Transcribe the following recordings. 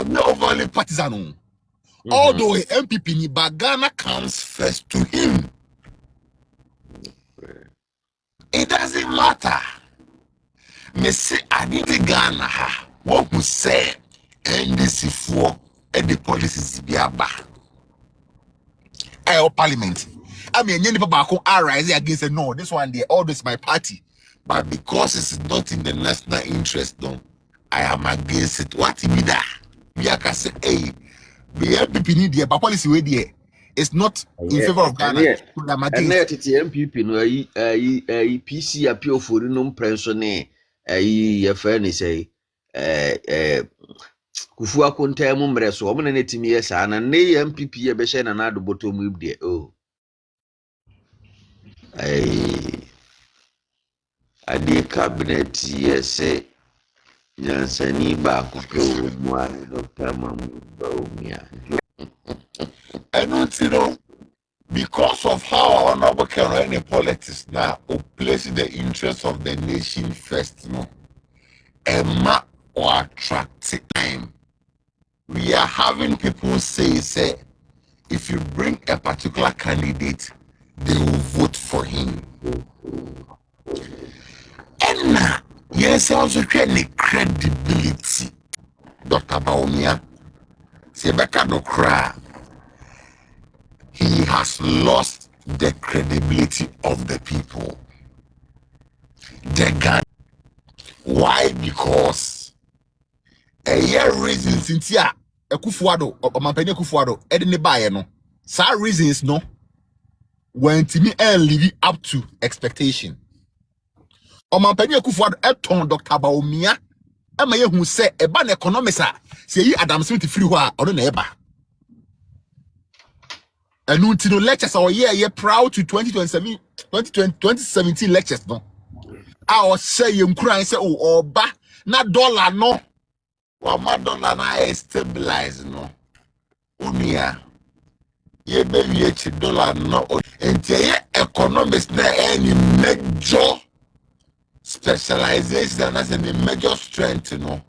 was not overly partisan. Although MPP ni Ghana comes first to him. It doesn't matter. Me say I need Ghana. What we say NDC for and the policies be about. Parliament. I mean, any people are rising against it. No, this one they always my party. But because it's not in the national interest, no, I am against it. What be that? We are say, hey, the MPP need the policy way there. It's not in favor of Ghana. I'm against it. MPP no PC appeal for no pension. Your friend say, Kufu akonta mu mre so omna netimi yesa na ne MPP ye be na na do bottom wib de oh ade cabinet yese nyansani ba ko mu ani Dr. Mamu Baumia I don't know because of how honorable can run in politics now or place the interests of the nation first, no Emma or attract time. We are having people say, if you bring a particular candidate, they will vote for him. And now, yes, also any credibility. Dr. Baumia, Sebeka Dokra, he has lost the credibility of the people. Why? Because a year reason since ya Kufuado or Mampene Kufuado edini baye no. Some reasons no when to me and live up to expectation. Or Mampene Kufuado eton Dr. Baumia ema ye hu se eba na economics a se yi Adam Smith free ho a ono na eba. And until lectures our year proud to 2017 lectures no. I was saying crying say oh oba na dollar no. Wama dollar na stabilize no. Unia. Ye be $8 no. And ye economics na any major specialization as a major strength no.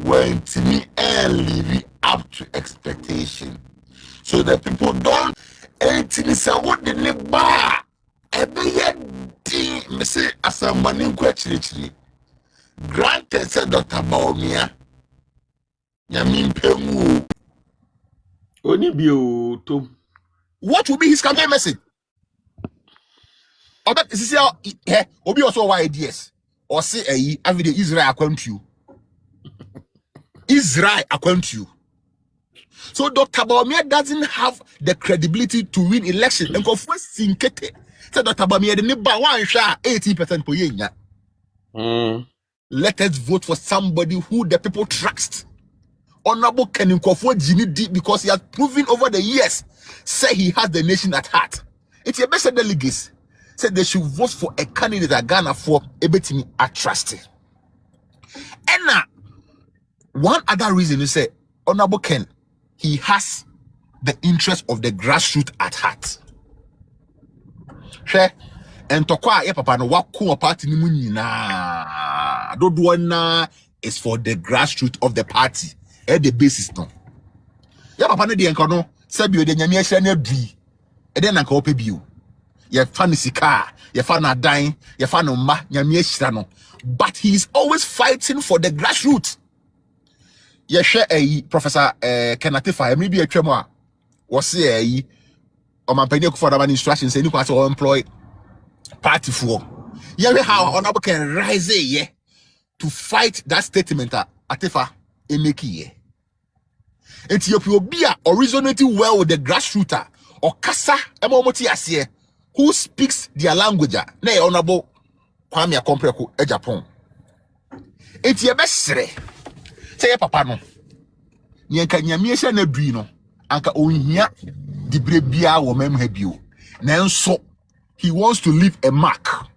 When to me and live up to expectation. So that people don't anything say what the neighbor ebe me say asambani kwachiri granted said Dr. Baumia Yamin Pemu Oni bio to what will be his campaign message? Or that is how obi also ideas or say every day Israel account you. Israel account you. So Dr. Baumia doesn't have the credibility to win election. And go first sinkete. So Dr. Baumia the neighbor one share 80% per year. Let us vote for somebody who the people trust. Honorable Kenin Kofo Jimmy D because he has proven over the years, say he has the nation at heart. It's your best delegates said they should vote for a candidate that Ghana for everything I trust. And now, one other reason you say, Honorable Ken, he has the interest of the grassroots at heart. Share and tokwa ye papa no wako party ni munina. Dodwana is for the grassroots of the party. At the basis no. Ya papa no de enko no sabi de nyame ahia na dui. E de na nka ope biu. Ye fa no sika, ye fa na dan, ye fa no mma nyame ahira no. But he is always fighting for the grassroots. Ye share Professor Kenatifa emi bi atwam a wo se o mampani ku for the instructions any kwase o employ party for. Ye how honorable can rise here to fight that statement Atifa emeki ye. Ethiopia obi a originating well with the grassroots or kasa emomoti ase who speaks their language na honorable Kwame Akompreko Agyapong. Enti besre say papa no nyenka nyame ehia na dui no anka onhia dibre bia wo mem ha bio nanso he wants to leave a mark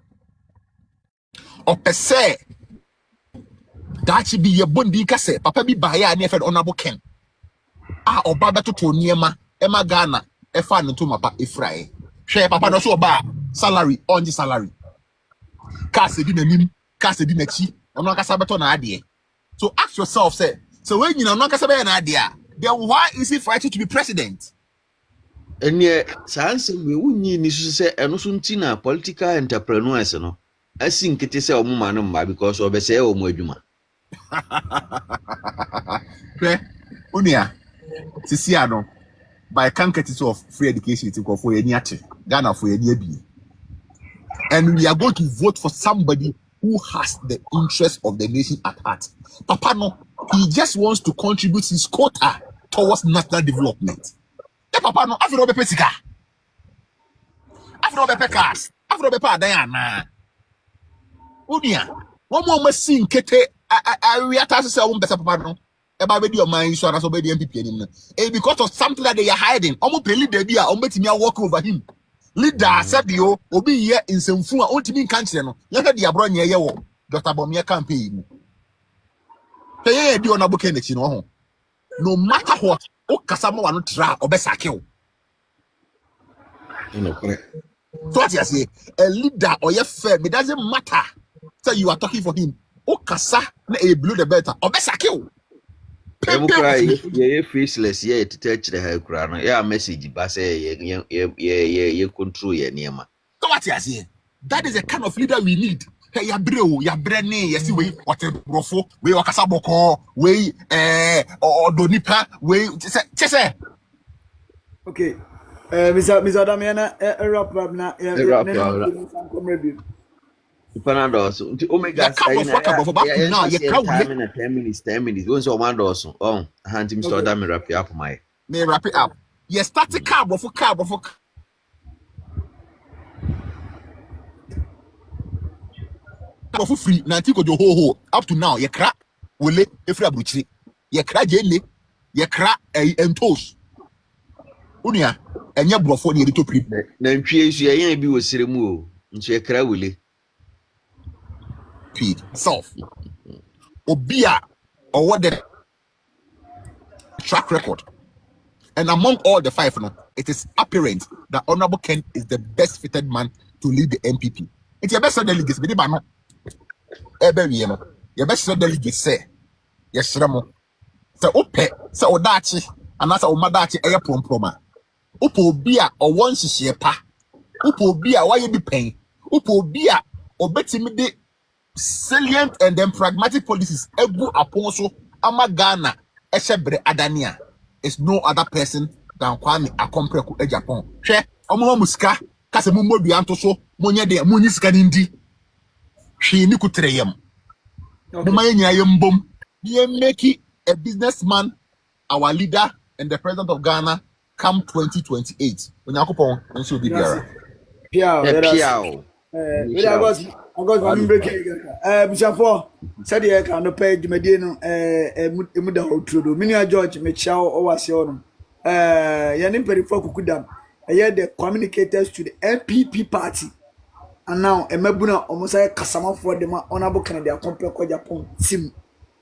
opese dachi bi ye bondi kase papa bi ba ya na efe honorable Ken oba betoto niema ema Ghana efa no to mapa efrae hwe papa no so oba salary on the salary kase di nanim kase di nachi ono kasa beto na ade. So ask yourself, say So when you know not kasa be na dia, then why is he fighting to be president? And yet, sans we wunni ni so say eno so ntina political entrepreneurs no. Asin kete say omo ma no mba because obese omo adwuma. Unia, Sisiano, by candidates of free education to go for any Ghana for any be. And we are going to vote for somebody who has the interest of the nation at heart. Papa no, he just wants to contribute his quota towards national development. Hey, Papa no, after all the pesika, after all the pekas, after all the padayana. Unia, one more machine kete. We are to say one better Papa no. Eba be di your mind so na so be di MPP anim. Because of something that they are hiding. Omo pe leader bi a omo betimi walk over him. Leader said yo obi here in semfu a ontimi kan kire no. Ye hwe di abro nye ye wo Dr. Bomia campaign mu. Ye di ona boke n'echi no ho. No matter what, o kasa mo wa no tra obesake wo. You know, correct. So what you say, a leader or your firm, it doesn't matter. So you are talking for him. O kasa na e below the better obesake wo. Ye faceless ye to touch the hell crown. Yeah, message ba say ye control ye niema. So what you say? That is the kind of leader we need. Hey, ya breo, ya brene, ya si we what brofo, we wakasa boko, we or donipa, we say. Okay. Mr. Damiana, wrap up now. Panados, Omega 10 minutes. Once or one dozen. Oh, hand him so damn wrap it up, my. May wrap it up. Yes, start a carb for free. Nantiko do ho up to now. Ye crack will let if you are ye crack jelly, ye crack a toast. Unia, and your brofo near to pre. Then create ye be with Sirimu, and she cry will self Obia or what the track record. And among all the five, it is apparent that Honorable Ken is the best fitted man to lead the MPP. It's your best delegates, but no. Your best delegates say, yes, Ramo. So, Ope, so Odachi, and that's Omadachi air proma. Upo Bia or once a shepa. Upo Bia, why you be paying? Upo Bia or Betty salient and then pragmatic policies ebu aponso amagana eshebre adania is no other person than Kwame Akompreku Ejapong. Hwe omo musika kase mu modua nto so monye de munyi sika ndi hwe ni kutreyam mo maye nyina yembom ye make a businessman our leader and the president of Ghana come 2028 Onyakopon nso bi biara piao I got one breaking. Bishafo said the kind of page Medino, Muda Trudo, Minia George, Michel, or was your Yanim Perifoku Kudam. I heard the communicators to the MPP party. And now a Mabuna almost like Kasama for the honorable Canada, compare Japan, Sim.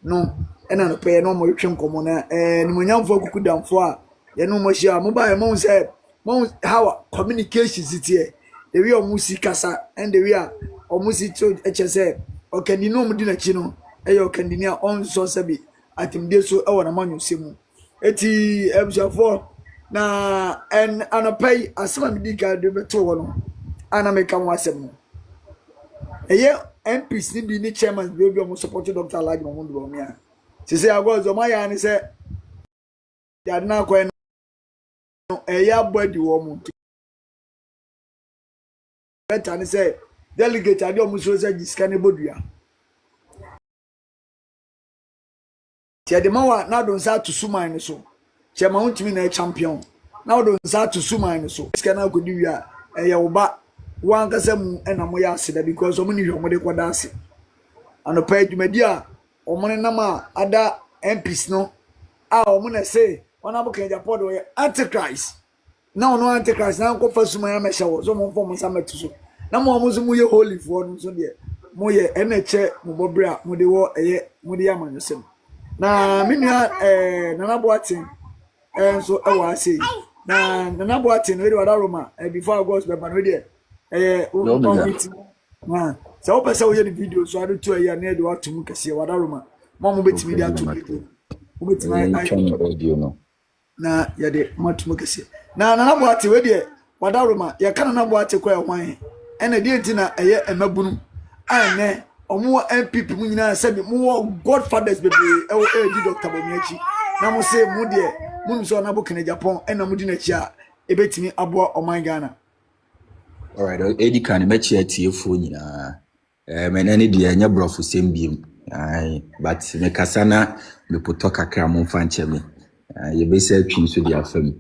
No, and I pay no more return common, and when young folk could down for Yanumosia, mobile Mons said, Mons, how communications it here. The real Musikasa and the real. Omusi to HSA or can you know Medina Chino, Ayo Candinia on Sosabi at him dear so our among Simu. Eti M4 na and a pay as some medica de Beto and I make a wasem. A year MP be the chairman will be almost supported Dr. Lagmon. She said I was on my hand and said they are now going a year body woman. And say delegate ade omuso se giskane bodua ti ade mawa na don sa to suman so che ma huntimi na champion na don sa to suman so giskane akodi wi a eye wo ba wan kasa mu na mo ya aseda because omo ni hwe mo de kwada ase anopa adwumadi a omo ne nam a ada MPs no a omo na say ona bo kan Japan do antichrist na ono antichrist na ko fa suman ya mesha wo so mo fo mo sa metu so na mo amuzu ye holy for no so de mo ye eneche mo bobra mo de wo eye mo de amanyosem na minua nana boatin so e wa say na nana boatin we de wada roma before August be ban we de man so pesa we the video so ado to eye na de watum kase wada roma mo betimi de atum audio no. Na yade matumo kese na na boate we de wadaroma ya kana na boate kwa hwan ena de ntina eye emabunu ane omo MPP mu nyina se bi mu godfathers bebe e wo edi Dr. Bomiachi na mo se mu de mu so na bokene Japan ena mu di na chi a ebetimi aboa oman Ghana. All right, edi kan me chi atiefo nyina menene de anya brofo sembiem but me kasana me poto kakra mo fa nche me ye be say twin so dia fam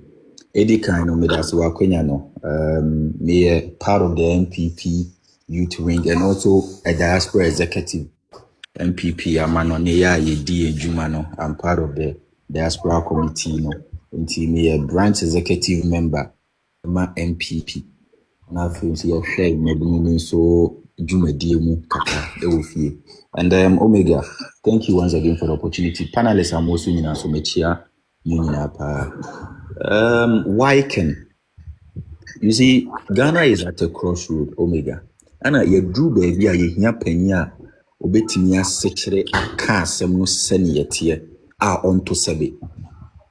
edi kan no me da so akwanya no me part of the MPP youth wing and also a diaspora executive MPP amano ne ya ye di ejuma no. I'm part of the diaspora committee no nti me a branch executive member ma MPP na feel say share me so dwumadie mu kaka e wo fie. And Omega, thank you once again for the opportunity. Panelists are also nyina so mechia nyina pa. Why can you see Ghana is at a crossroad, Omega. Ana ye drew baby a ye hia pani a obetimi asechere aka asem no sene yetie a onto sebe.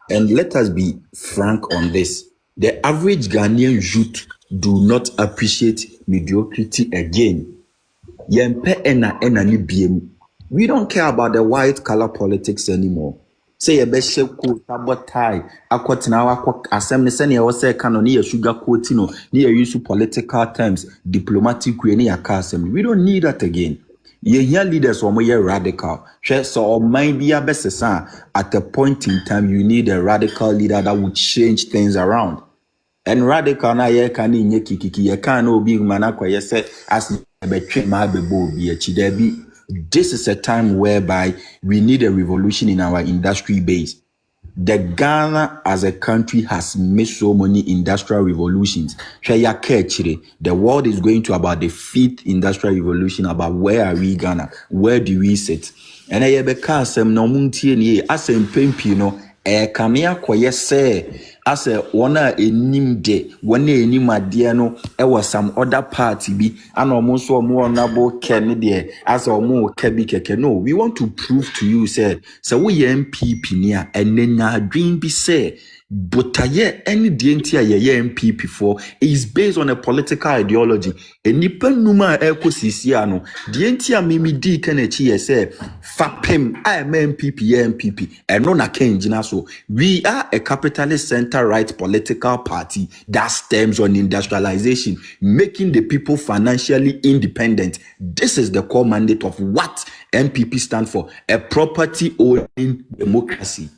And let us be frank on this. The average Ghanaian youth do not appreciate mediocrity again. Yempe ena ni biem. We don't care about the white color politics anymore. Say a best coat, sabotage, aquatina, assembly, send your say canon near sugar coatino, near use political terms, diplomatic way near assembly. We don't need that again. Ye hear leaders or more radical. So or might be a best at a point in time you need a radical leader that would change things around. And radical na ye can in ye kiki ye can no big manakwa ye said as betray my bebo be a chidebi. This is a time whereby we need a revolution in our industry base. The Ghana as a country has made so many industrial revolutions. The world is going to about the 5th industrial revolution. About where are we Ghana? Where do we sit? And I have a casem no muntie ni asem pempi no kamea koye se as a wana enim de wana enim ade no e was some other party bi ana omo so omo onabo ken de as omo kabi keke. No, we want to prove to you say we MPP ni a enenya dream bi say but any DNT ye MPP for is based on a political ideology. Enipa numa ekosisi ano DNT mimi di kenechi ye say fapem I am MPP MPP and no na kenjina so we are a capitalist center right political party that stems on industrialization, making the people financially independent. This is the core mandate of what MPP stand for, a property owning democracy.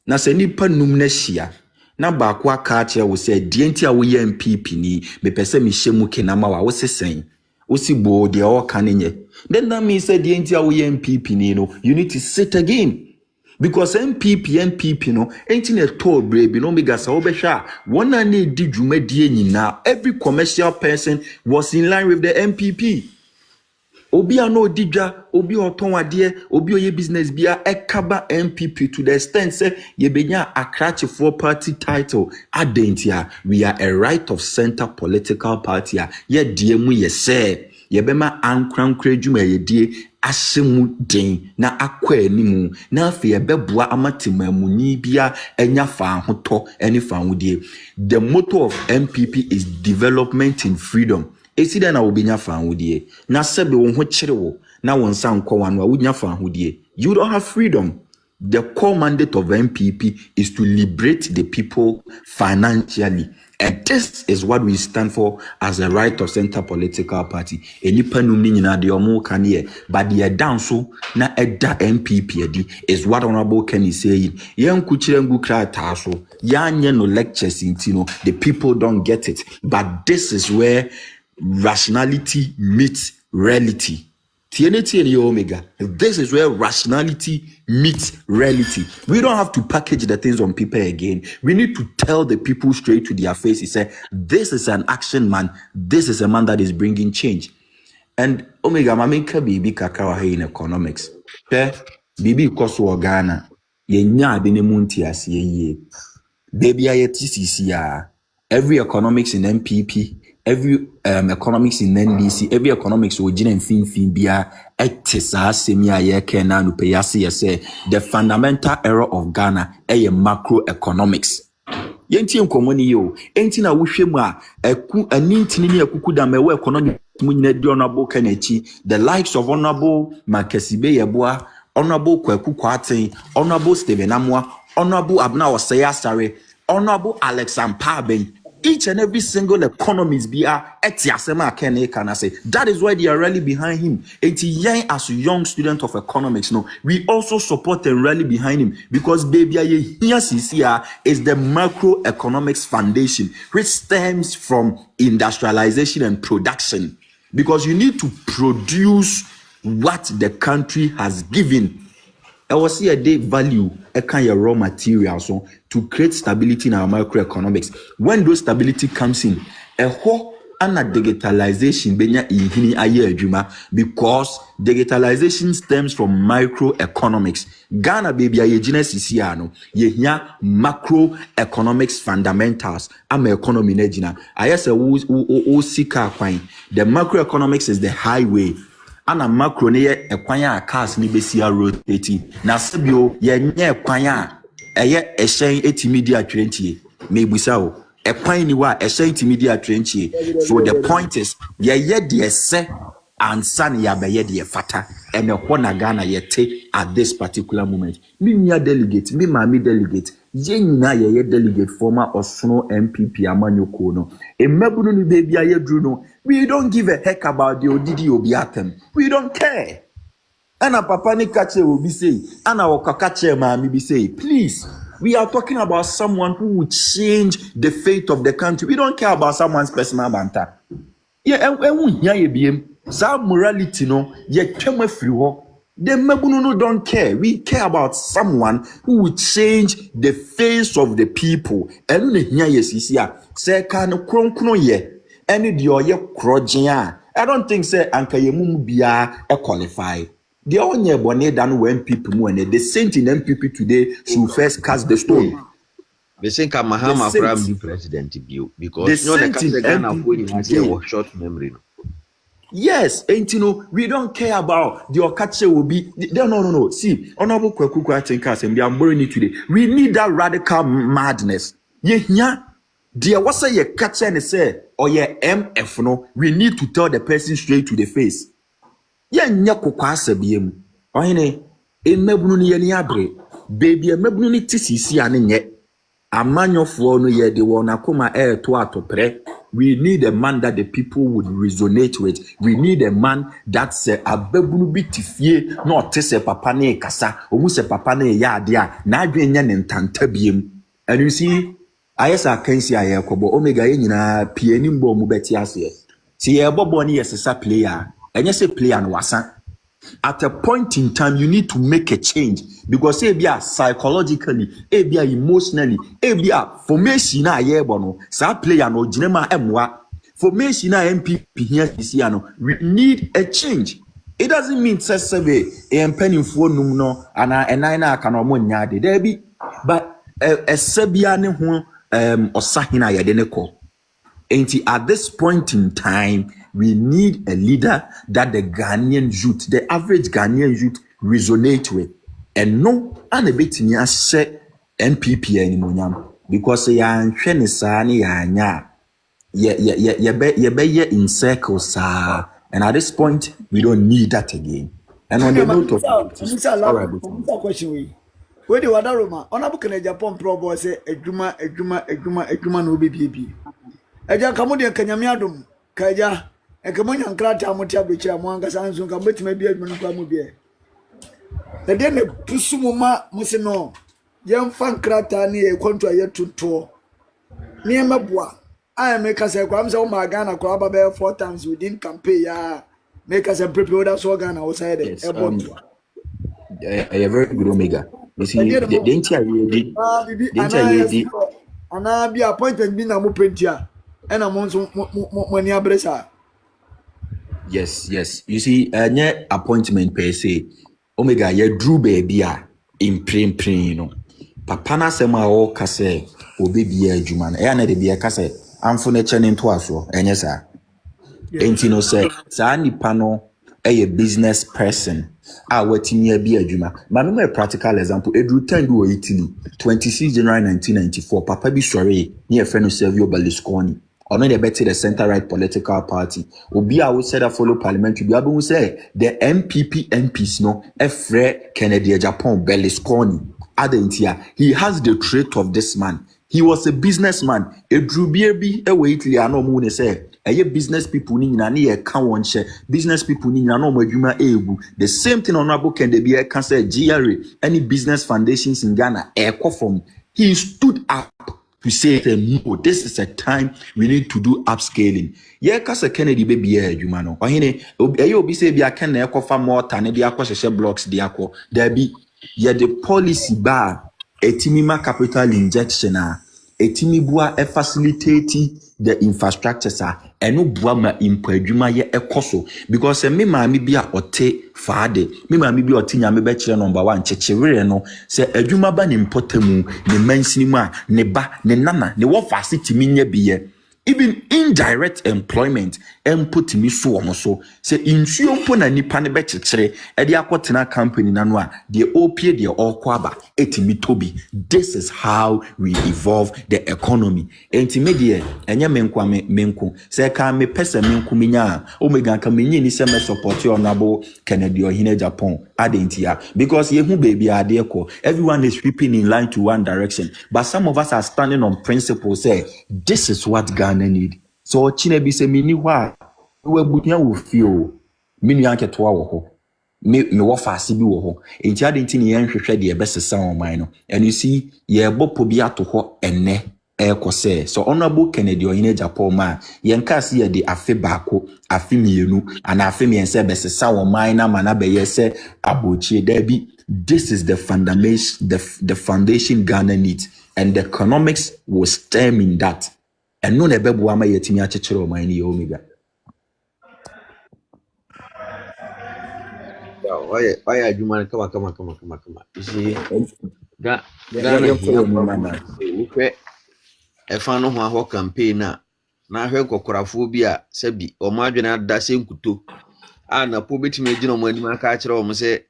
Na se nipa num na hia na ba kwa ka kire wo se dienti a wo ye MPP ni me pese me hyemu kenama wa wo sesen wo si bo de o ka ne then that means say dienti a wo ye MPP ni no you need to sit again because MPP no enti na to brebe no mega sa obehwa wona na di dwumadie nyina. Every commercial person was in line with the MPP. Obi ano didwa, obi oton ade, obi oye business bia ekaba MPP to the extent say ye benya akrache for party title. Adentia, we are a right of center political party. Ye die mu ye say ye bema ankrankra dwuma ye die asemu den na akwa animu na afi ye beboa amatimamu ni bia enya fa hoto eni fa hodie. The motto of MPP is development in freedom. Esi da na obinya fa hodie na sebe wo ho kire wo na won san kwa wanu a wonya fa hodie. You don't have freedom. The core mandate of MPP is to liberate the people financially, and this is what we stand for as a right of center political party. Enipa num ni nyina de omo kan ye but the down so na eda MPP edi is what Honorable Ken is saying. Yen kuchire ngu krata so yanye no lectures intino the people don't get it, but this is where rationality meets reality. TNT Omega. This is where rationality meets reality. We don't have to package the things on paper again. We need to tell the people straight to their face. He said, this is an action man. This is a man that is bringing change. And Omega, mamika bibi kakawa in economics. Bibi koso Ghana. Yenya adene munti asiye. Baby ayeti sisi ya. Every economics in MPP every economics in NDC, every economics will gin and fin bia etisa semia ye kena no payasi say the fundamental error of Ghana a macroeconomics. Yenti nkomoni yo enti na wohwe mu a anintini ne akuku da mewe economic mu nyina di honorable Kenechi, the likes of honorable Makasibe Yeboah, honorable Kwaku Kwaten, honorable Stephen Amwa, honorable Abna Osayasare, honorable Alex Ampaben. Each and every single economist be can I say that is why they are rally behind him. Young as a young student of economics, no, we also support and rally behind him because baby here is the macroeconomics foundation, which stems from industrialization and production. Because you need to produce what the country has given. I was see a day value a kind of raw materials so to create stability in our macroeconomics. When those stability comes in, a whole and digitalization benya ihini aye adwuma because digitalization stems from microeconomics. Ghana baby aye genesis here no ye here macroeconomics fundamentals am economy na gina. I say wo sika kwan. The macroeconomics is the highway. Ana macro ne ye ekwan a cars ni besia rotating na sebio ye nye ekwan a eye ehyen etimedia twenty me busa o ekwan ni wa ehyen etimedia twenty. So the point is ye de se ansan ya be ye de fata and na Ghana ye te at this particular moment. Me nya delegate me mami delegate ye nyina ye delegate former Osono MPP amanyoko no emabunu ni baby aye dru no. We don't give a heck about the Odidi Obiatem. We don't care. And a papa ni kache will be say, and our kakache mami be say, please. We are talking about someone who would change the fate of the country. We don't care about someone's personal banter. Yeah, and we hear you some morality no, ye keme free ho. The Mabunu don't care. We care about someone who would change the face of the people. And we hear you see, say can kronkno ye. Any the oye krojia. I don't think say anka ye mumu bia qualify. The only bone than when people mu the saint in MPP today should first cast the stone. They think Mahama Prime the president view because you know the Ghana has a short memory. Yes, and you know we don't care about the Okache will be no. See, honorable Kwaku Kwaten and I'm borrowing it today. We need that radical madness. Yeah. Dear what say ye catch and say or ye MF no, we need to tell the person straight to the face. Ye nyako kwasa biem. Ohene emebunu ni ye ni abre. Baby emebunu ni tisisi ane nye. Amanyofo no ye de wona koma to atopre. We need a man that the people would resonate with. We need a man that say abebunu bi tifie no te se papa ne kasa. Omu se papa ne ya dia na adwenya ne ntanta biem. And you see ayesa kansi aye kobo omega ye nyina pie ni mbo mu beti ase si ye bobo ni yesesa player enye se player no wasa. At a point in time you need to make a change because ebia psychologically ebia emotionally ebia formation na aye bono sa player no ginema emwa formation na MPP here this year no we need a change. It doesn't mean sesebe e mpanimfo num no ana enan na aka no mo nyaade there be but esebia ne ho osahina yadeneko. At this point in time, we need a leader that the Ghanaian youth, the average Ghanaian youth, resonate with. And no, and a bit in say NPP anymore because ya sani ya be in circles, and at this point, we don't need that again. And on the note of all right, question. Where the water Roma, honorable Japan pro boy say ejuma no be. Eja kamudi kanyamiadum kaja ekamonya nkrata amotia becha mwanga sanzu ngambeti mebi adwunu kwa mu bie. The day ne pusumuma musi no yemfa nkrata ne e kwanto ayetuto ne emabua I make us a kwamsa o magana kwa baba 4 times within campaign ya make us a prepare that so Ghana outside yes, a very good omega. You see, the entire lady, and I be appointed be na mo printia and I'm also money abresa. Yes. You see, any appointment per se, omega ye drew baby in prin, you know. Papa na sema o kase obi biya juman. E na de biya kase amfo ne che ne nto aso enye sa enti no say sa nipa no a business person watimi abi adwuma ma me practical example edru 10 do Italy 26 January 1994 papa bi sore near friend Silvio Berlusconi ono dey bet the center right political party obi a wo said follow parliamentary bi abu say the MPP MPs no efre Kennedy Japan Berlusconi adentia he has the trait of this man. He was a businessman. Edru bi Italy ano mu ne say business people ni nyina ne ka won hye business people ni nyina no mo adwuma ebu the same thing honorable can be can say GRA any business foundations in Ghana from he stood up to say no, this is a time we need to do upscaling. Kasa Kennedy baby adwuma no ohene obi say bia can na ekofa more than bia akwa blocks dia akọ there be the policy bar etimima capital injection etimi bua facilitate the infrastructure eno bua ma impadwuma ye ekoso because me maami bia ote faade me maami bia ote nyame be kire number 1 chechewere no se adwuma ba ne mpotamu ne mansini mu a ne ba ne nana ne wo facility nya biye even indirect employment put me so omoso say insuo mpo na nipa ne be kekere e de akotena company nano a de opie de okwaba etimi tobi. This is how we evolve the economy. Entimedia enye menko say ka me pesa menko minya omega ka menyi ni se me support your nabo Kennedy OHENE Japan adentia because ye hu baby ade ko everyone is sweeping in line to one direction but some of us are standing on principle say this is what Ghana need. So chine bi se mini hwa we butia wo fio mini anke to wo ho me wo faase bi wo ho enti ade nti ne yen hwehwe de ebesesa oman no and you see ye bopo bi ato ho enne ekose so honorable Kennedy OHENE Japan ma yen ka se ye de afe baako afe mienu ana afe miense ebesesa oman na mana be ye se abochie da bi. This is the foundation the foundation Ghana needs and the economics will stem in that. And no nebebu ama yetimi achechero oman ni omega. Why adwuma kama. You see Ghana here efa no ho campaign na hwe kokorafo bi a sabi o ma adwena da senkuto na po betimi agina mo anim aka akere o mo se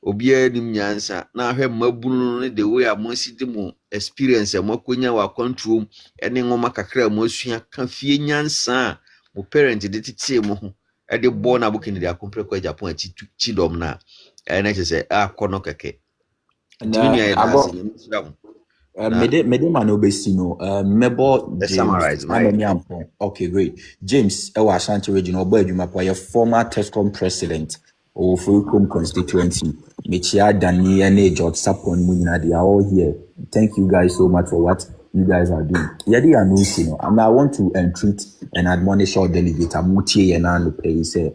obi anim nyansa na hwe mabunu ne the way amosidi mo experience amakonya wa control ene ngoma kakra mo asua ka fie nyansa mo parent de tete mo ho e de bo na bokini de akompre kwa Japan achi chidom na na che kono keke timi ya da Mede mano besino mebo summarize okay great James ewa Ashanti region obo adwuma po ye former Tescom president of Fulcrum constituency Mechia Dani and George Sapon Munina, they are all here. Thank you guys so much for what you guys are doing. Yadi announcing, and I want to entreat and admonish our delegate Amutie and pay say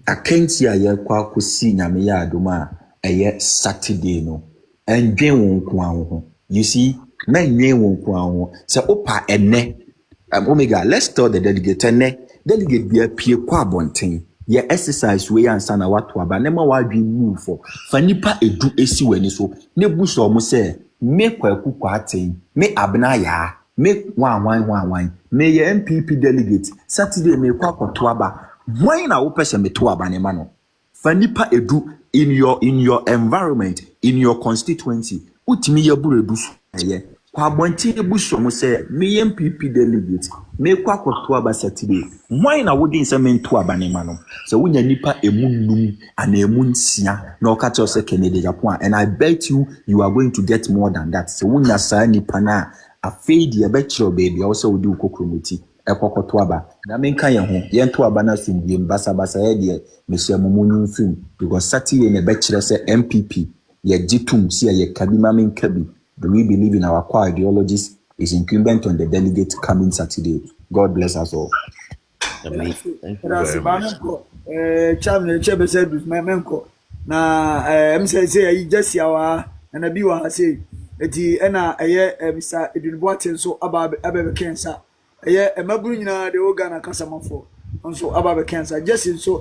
I can't see a year kwa kusi nyame ya aduma a Saturday no and game you see men won't kwa so opa ene omega let's tell the delegate delegate be a pie kwa bonten ye exercise we answer na watu aba nema wadwi move for fanipa edu esi wani so ne buso mo se me kwaku kwaten me abna ya me wan me ye MPP delegate Saturday me kwakoto aba when na wo pese me to aba ne ma no fanipa edu in your environment in your constituency utimi ye buredu ye kwa bonti ebuso mo se me MPP delegate me kwakoto aba Saturday why na wodi nsem to aba ne ma no so wunya nipa emunum ana emunsia na okacho se Kennedy Japan and I bet you are going to get more than that so wunya sa nipa na afeedi e be kiro baby also wodi ukokromoti ekokoto aba na menka ye ho ye nto aba na sumbie mbasa ye de mesia mumunyu film because Saturday ne be kire se MPP ye jitum si ye kabima menkabi. Do we believe in our core ideologies is incumbent on the delegate coming Saturday. God bless us all. Thank you very much. Na say just yawa and a biwa say eti ena Mr. Edwin so ababe cancer eye emaburu nyina de Ghana kasamafo so ababe cancer just so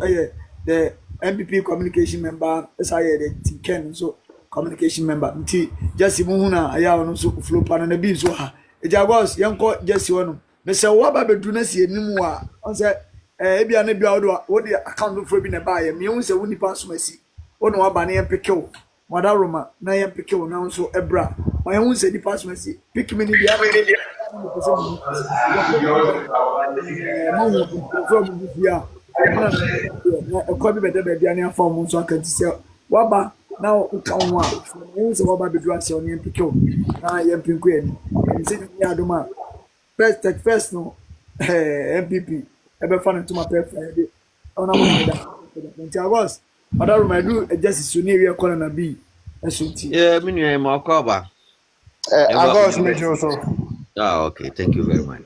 the MPP communication member say the Ken so communication member nti just muhuna aya wono so flow pan na bi so ha ejagos yenko just wono me say wo ba bedu na sie nimu a on say ebia na bia wo de account for bi na ba ye me hu say wo nipa so masi wo no wa ba na ye pickle mother roma na ye pickle na so ebra ma ye hu say nipa so masi pick me ni bia mo from bia na ko bi bede bia na form so akanti say wa ba na ukanwa wo say wa ba bedu ase on ye pickle na ye pinku ye ni say ni adoma first no MPP ebe fan to my prefer on am August other room I do just suni we call na be esunti Yeah, me nua ma kwaba. August major so. Ah, okay, thank you very much.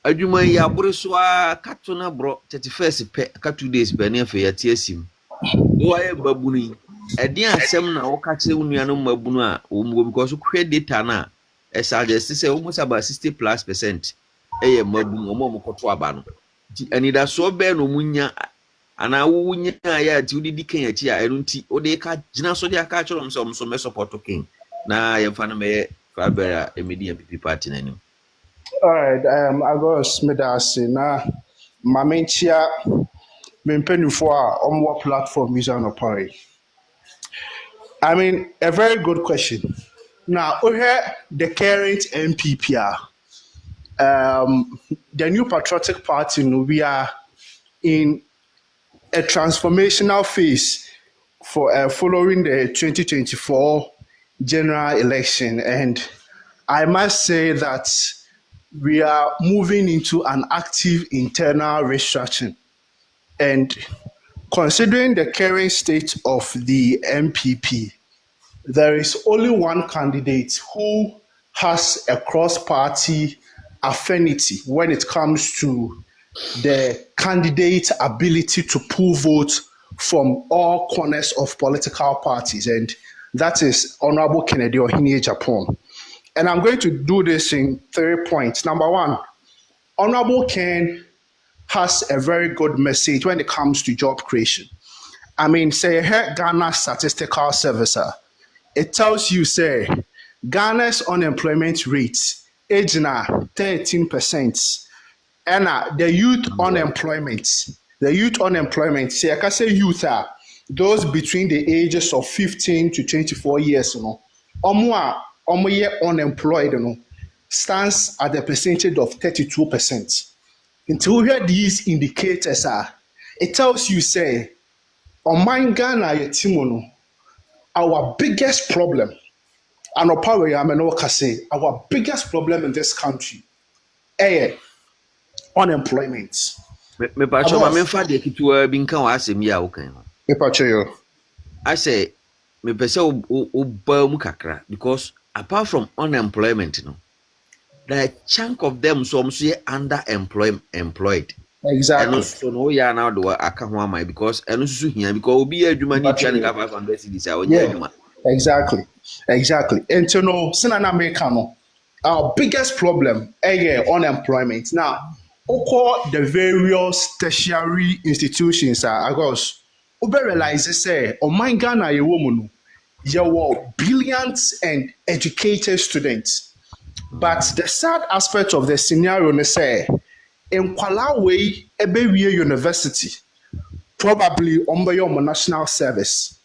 Adwuma ya buru a kato na bro 31st pe ka 2 days pe na fe ya tie sim. Wo aye babunu. Edi asem na wo ka kire unua no mabunu a wo mo because kwe data na e suggest say almost about 60+%. Eye mabunu mo koto aba no. Anida so be no munya ana wo nya ya ti odi kan ya chi a enu nti o de ka gina so de aka kire so me support king na ye fa na me Fabera Media PP party nanu. All right, August medasi na mamentia mempenufo a omwo platform is on opare. I mean, a very good question. Now, the current MPP, the new patriotic party, we are in a transformational phase for following the 2024 general election, and I must say that we are moving into an active internal restructuring. And considering the current state of the MPP, there is only one candidate who has a cross-party affinity when it comes to the candidate ability to pull votes from all corners of political parties, and that is Honorable Kennedy OHENE Agyapong. And I'm going to do this in 3 points. Number one, Honorable Ken has a very good message when it comes to job creation. I mean, say, Ghana Statistical Service, it tells you, say, Ghana's unemployment rate is 13%. And the youth unemployment, say, I can say youth are those between the ages of 15 to 24 years, you know, unemployed, you know, stands at a percentage of 32%. Until where these indicators are, it tells you, say, on my Ghana, our biggest problem, and our biggest problem in this country, unemployment. Me pa cho ma me fa de kitua bi nkan wa asem ya wo kan. I say me pese o ba mu kakra because apart from unemployment no, the chunk of them so employed. Exactly. And so no ya now do aka ho am because eno susu hia because obi adwuma ni tia ni 500 cedis a onye adwuma. Exactly. And you know, Sinana America, our biggest problem is unemployment. Now, the various tertiary institutions are, because we realize say, oh my Ghana, you woman, you were brilliant and educated students. But the sad aspect of the scenario is say, in Kwalawe, Ebewiye University, probably on your national service,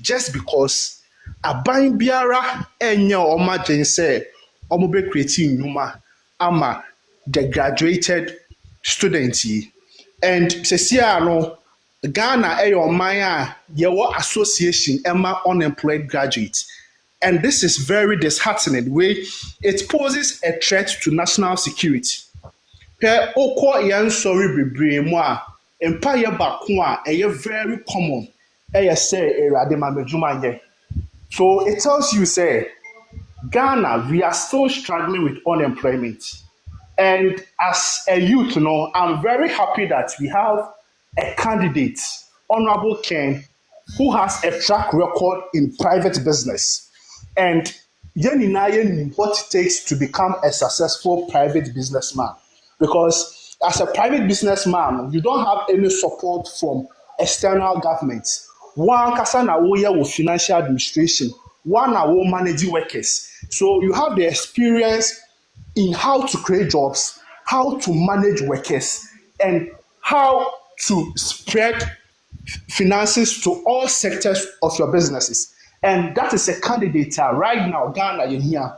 just because aban biara enya oma gen say omobe creating nyuma ama the graduated students yi. And sesia no Ghana oman a yewo association ema unemployed graduates, and this is very disheartening way it poses a threat to national security. Pe okọ yan sorry bebre mu a empa ye bako a very common. So it tells you, say, Ghana, we are still struggling with unemployment. And as a youth, you know, I'm very happy that we have a candidate, Honorable Ken, who has a track record in private business. And what it takes to become a successful private businessman. Because as a private businessman, you don't have any support from external governments. One kasa na wo ye wo financial administration, one na wo manage workers. So you have the experience in how to create jobs, how to manage workers, and how to spread finances to all sectors of your businesses. And that is a candidate right now, Ghana, in here.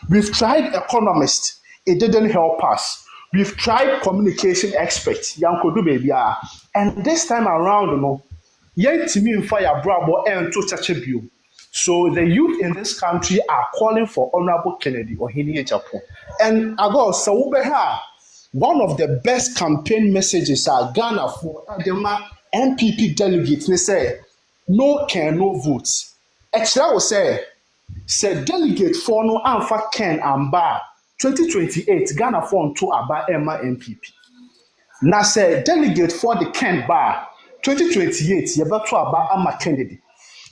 We've tried economists, it didn't help us. We've tried communication experts, Yankodu baby, and this time around, yet to me in fire bravo and to such a view. So the youth in this country are calling for Honorable Kennedy OHENE Agyapong. And ago, so one of the best campaign messages are Ghana for Adema MPP delegates. They say no can no votes. Extra will say delegate for no alpha can and bar 2028 Ghana for to aba Emma MPP. Now say delegate for the Ken bar 2028 you better aba Emma Kennedy.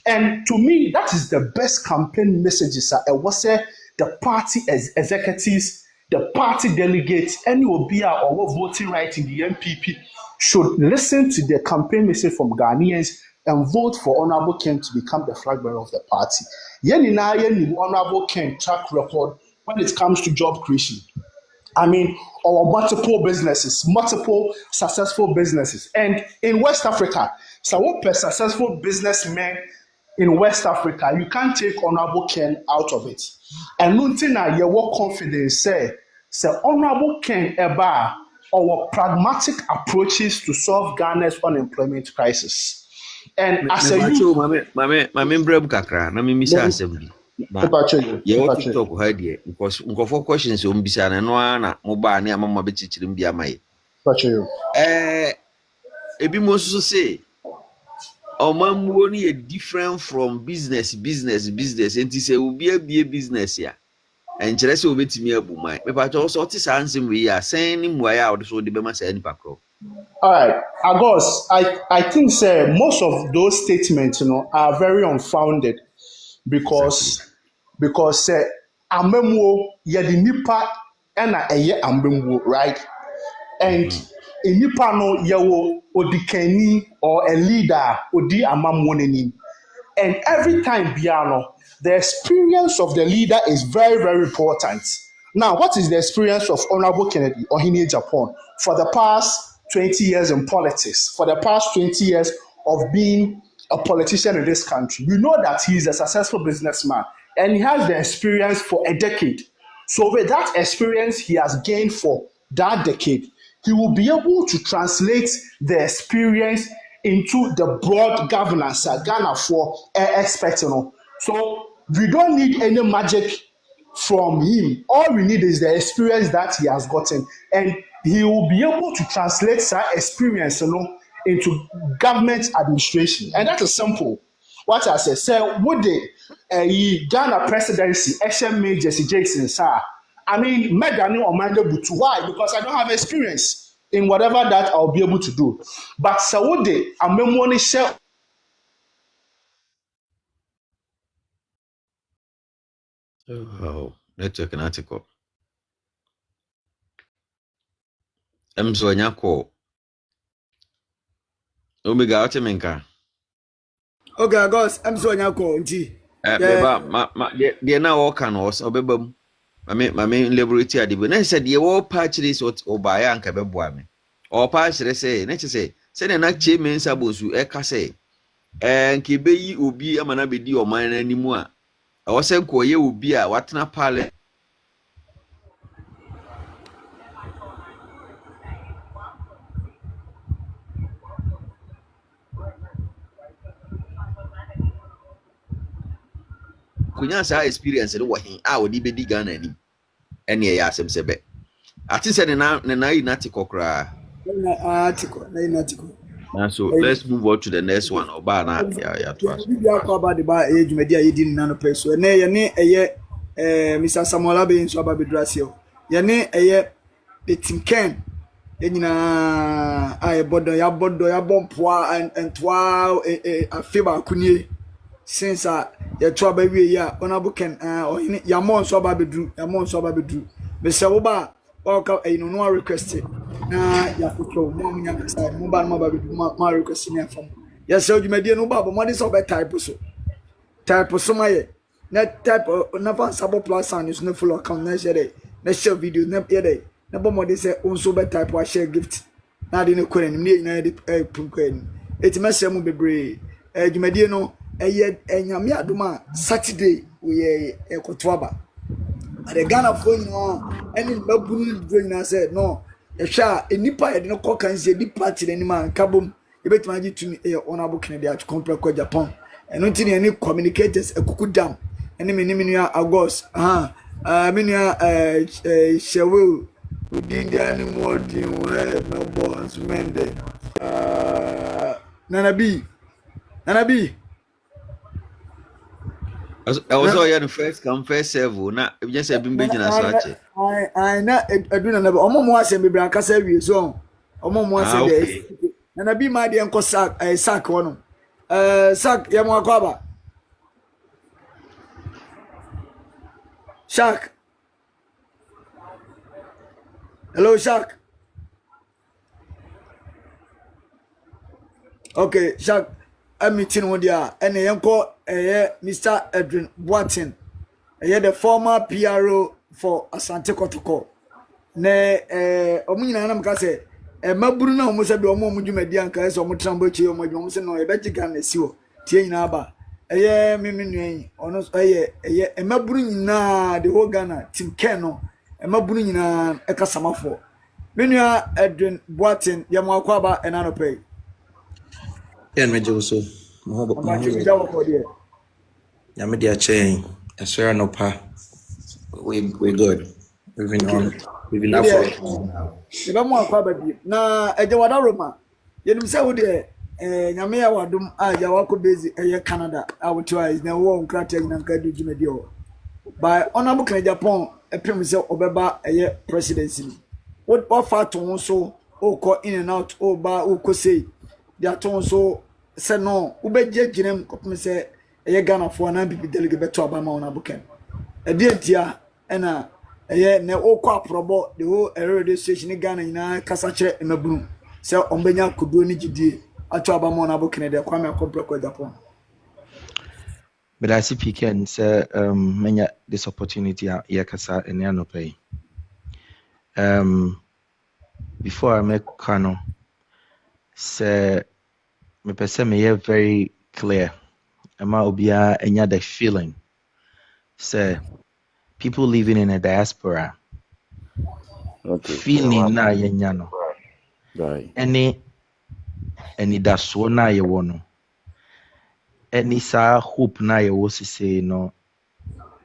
And to me, that is the best campaign messages. It was the party executives, the party delegates, any OBR or voting right in the MPP should listen to the campaign message from Ghanaians and vote for Honorable Ken to become the flag bearer of the party. Yenina Honorable Ken track record when it comes to job creation. I mean, our multiple businesses, multiple successful businesses. And in West Africa, so what successful businessmen in West Africa, you can't take Honorable Ken out of it. And Nuntina, you work confidence, say Honorable Ken Eba, our pragmatic approaches to solve Ghana's unemployment crisis. And as a youth, Mame Breb Kakra, na mimi sa assembly. Yeah, what to talk about here? Because for questions on Bisana, no ana, Moba, near Mamma Betchim be a may. Ebi Mosu say. Oman money different from business. And he say will be a business here. And Chelsea will be to me a boom. But also this answer we are saying him why out so the Bema say any packro. All right, Agos, I think most of those statements, are very unfounded because amemwo yedi nipa ena eye amemwo, right? And in nipa no yewo odikani or a leader odi amamwoneni. And every time biano, the experience of the leader is very, very important. Now, what is the experience of Honorable Kennedy OHENE Agyapong for the past 20 years in politics, for the past 20 years of being a politician in this country? We know that he is a successful businessman and he has the experience for a decade. So with that experience he has gained for that decade, he will be able to translate the experience into the broad governance Ghana for expecting. So we don't need any magic from him. All we need is the experience that he has gotten, and he will be able to translate that experience into government administration. And that is simple. What I say, would the Ghana presidency, HM Jesse Jackson, sir? I mean, Medani or Manda Butu. Why? Because I don't have experience in whatever that I'll be able to do. But Saudi, I'm a share. Oh, network an article. So nyako. Omega Otemenka. Okay, guys, so nyako nti. They now all can also obebam. My liberty at the when I said you all patch this or buy anka beboame. Or patch they say, let's say an actual men sabusu eka say. And Kibe ubi amanabidi or mine anymore. I was saying Koye ubi a watna pale. Kunyasa experience what he would be gun any asem sebe. I think said na article cry. Article. So let's move on to the next one. Obana trust. We are about the bar age media didn't nano person. Ne Mr. Samuel Abe so about Bedrasio. Yane the Tim Ken. I bodo ya bompoa and twa a fever kunye. Since your trouble ya Honorable Ken or Yamon so babedru, Mr. Oba, no request. Ya kucho, mobile request from. Yes, so you may be no baba, what is over type so. Type so my That type of never sabo plus and is no full account na share na share video na ye na bomo dey say onso be type wa share gift na dey no kwani ni na dey kwani eti mesem mu bebre dwumadie no eye enyame adoma Saturday we ekotoaba the Ghana phone no any babunu doing na say no ehwa enipa ye dey no call kan say di party ni man kabom ebetima gi tumi honorable Kennedy at compre ko Japan eno ntini any communicators ekuku dam ene me nua Agos menua shewu udinga ni modi we no boss mende Nana B I was all the first come first serve na e just e been bejina so ache I na eduna na omo mo asem be bran kasa wie so omo mo asem dey Nana B ma dey enko sack wono sack ya mo akwaba Shark. Hello, Shark. Okay, Shark. I'm meeting with you. And Mr. Edwin Boatin. The former PRO for Asante Kotoko. Omuna na mkase. Maburu na omusa bi omo mudwumadi anka so omutrambo chi omudwum se no ebetika na siwo. Tie nyina aba. Mimi ono emaburu nyina the whole Ghana team Ken no emaburu nyina ekasamafo menua Edwin Boatin ya mwakwa ba enano pay meje so ya me dia chain esra no pa we good we've enough for eba mwakwa ba bi na eje wada Roma yenum se wo de nyame ya wadum ya wako base Canada awotwa na wo nkrata nyina nkadu djumedi o by honorable Kennedy Japan epem se obeba presidency what offer to so oko in and out ba oko say dia to so se no ubeje ginem kopem se Ghana for na bibi delegate beto abama honorable Ken edientia na na oko aprobo the whole radio station Ghana nyina kasa kire emabunu se ombenya kodo ni gidie acho abama na bo Kennedy kwame compre ko Japan but I see PK say menya this opportunity ya kasa ene anopai before I make kano say me pese me very clear ama obia enya the feeling say people living in a diaspora feeling na yenya no right any daso na ye wono any sa hope na ye wo say no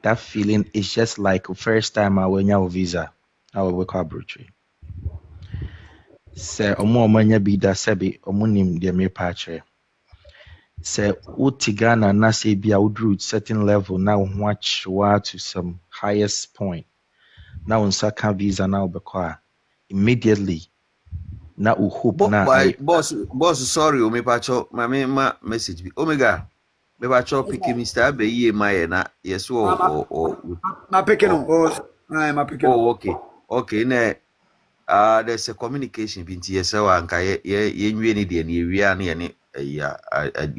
that feeling is just like first time I went your visa I will work abroad say omo manya bi da sebi omo nim de me patche say utigana na say bi udru certain level now watch to some highest point now on saka visa now bekwa immediately na hope na boss sorry o me pacho ma message bi omega me pacho pick Mr. Abeyi maye na yes ma pick no ma pick okay na there's a communication binti yesawa anka ye nwie ni de na ewia na ye ne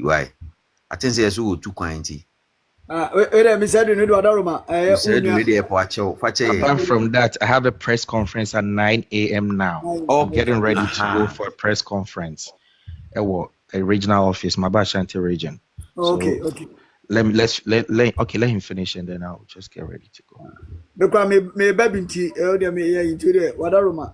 why I think say so two quantity me said you need to adaroma apart from that I have a press conference at 9 a.m. now. I'm getting ready to go for a press conference at a regional office my Ashanti region. Okay. Let him finish and then I'll just get ready to go. Because me babinti me into the wadaroma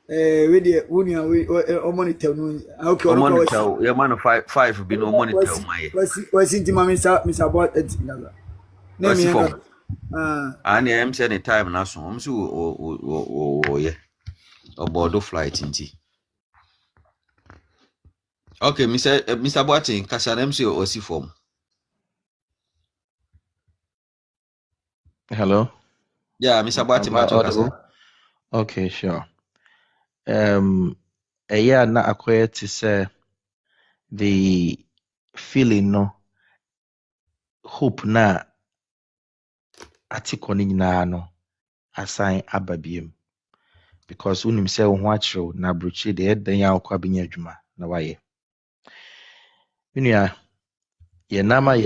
we the unia we monitor no okay monitor your man 5 be no monitor my was into Mr. Bot name and am say any time na so am so yeah obodo flight nti okay Mr. Boatin kasa na MC o si form. Hello. Yeah, Mr. Boatin. Okay, sure. A year na acquired to say the feeling no hope na atikoni na no assign ababiem because unim say ho achiro na bruchi de eden ya akwa binya adwuma na waye ye nama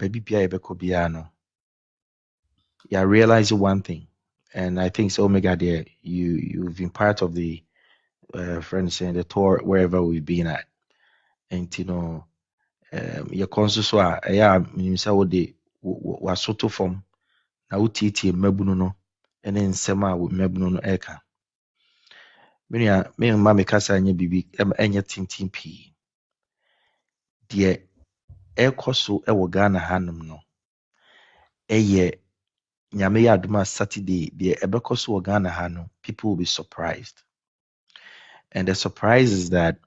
bibia ye beko bia no yeah, realize one thing, and I think so. Omega, there, you've been part of the friends and the tour wherever we've been at, and your consul yeah, minimum what they was sort of from na utiti mmabunu no, and then sema with mmabunu no eka. Me ma me kasa anya bibi enya tintin pii. De ekoso ewo Ghana hanum no. Eye nyame ya aduma Saturday de ebekoso wo Ghana hanu, people will be surprised. And the surprise is that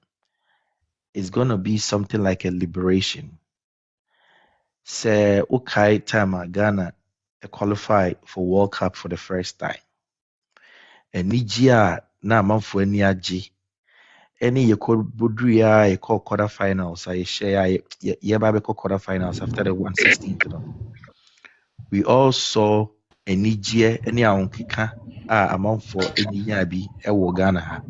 it's going to be something like a liberation. Say okay time Ghana qualify for World Cup for the first time. And Nigeria na amanfo ani age. Any ye call Budria, ye call quarterfinals, I share ye baby quarterfinals after the 1/16. We all saw a Nigeria any aonkeka amanfo ani bi ewo Ghana ha.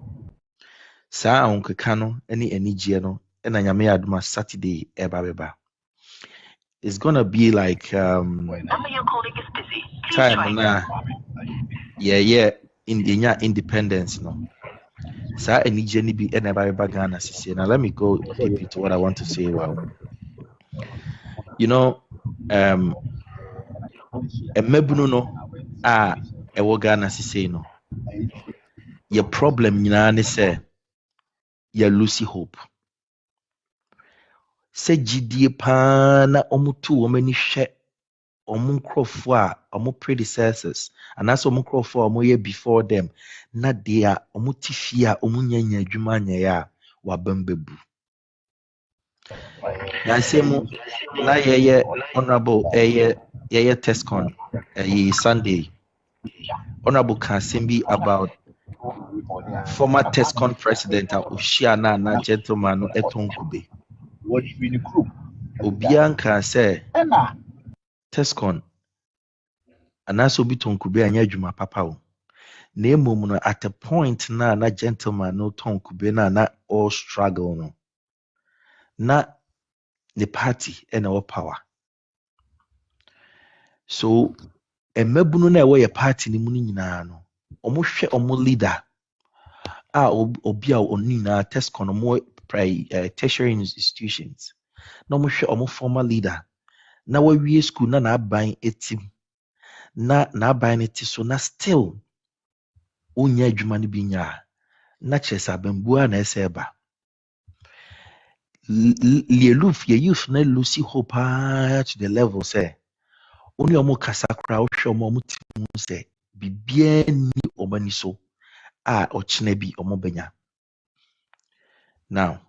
Saa aonkeka no any Nigeria no na nyame aduma Saturday eba. It's gonna be like Number you're calling is busy. Please time na India independence no. Sa Nigeria ni bi na eba Ghana sisi. Now let me go deep into what I want to say. Well, mmabunu no ewo Ghana sisi no. Your problem nyina ne say you lose hope. Say gidie pa na omutu omani hwe omunkrofo a omu predecessors and also omunkrofo omoye before them na dia omutifie a omunyanya adwuma anya wa bambebu. Na say mu na ye honorable ye Tescon Sunday honorable can be about former Tescon president Oshia na gentleman no Etonkube. Obian can say Tescon anaso bi Tonkube anya adwuma papa o. Na emom no at a point na gentleman no Tonkube na all struggle no. Na the party and our power. So mmabunu na ewe ye party ni mu nyina no. Omo hwe omo leader obi a oni na Tescon omo tertiary institutions. Na omo hwe omo former leader na wawie school na aban etim na aban eti so na still onya adwuma no bi nya na chesa bambua na eseba ye youth na lucy hope to the level say only omo kasakra ohwe omo timu say bibia ni omani so ochine bi omo benya. Now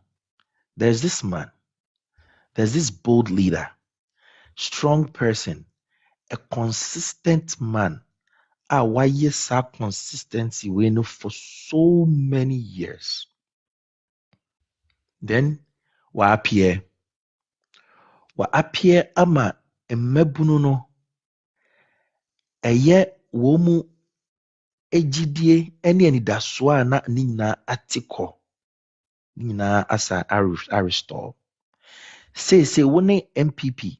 there's this man, there's this bold leader, strong person, a consistent man. Why yes, consistency we know for so many years. Then wa appear ama mmabunu no eye wo mu ejidie ene anidaso a na nyina atiko nyina asa restore. Say wone MPP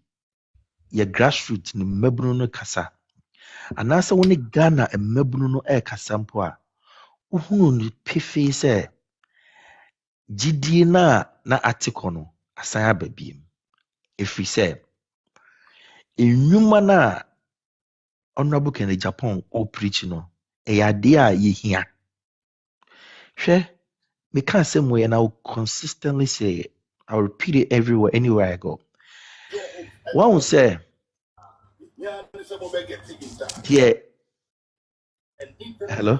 ye grassroots ni mmabunu no kasa anasa wone Ghana mmabunu no kasa mpo a uhunu ni pefe say gidie na atiko no asan ababiem. If we say enyuma na honorable Kennedy Japan o preach no eyade a yehia hwe me can say mo and I will consistently say it. I will repeat it everywhere, anywhere I go. One will say yeah. Hello.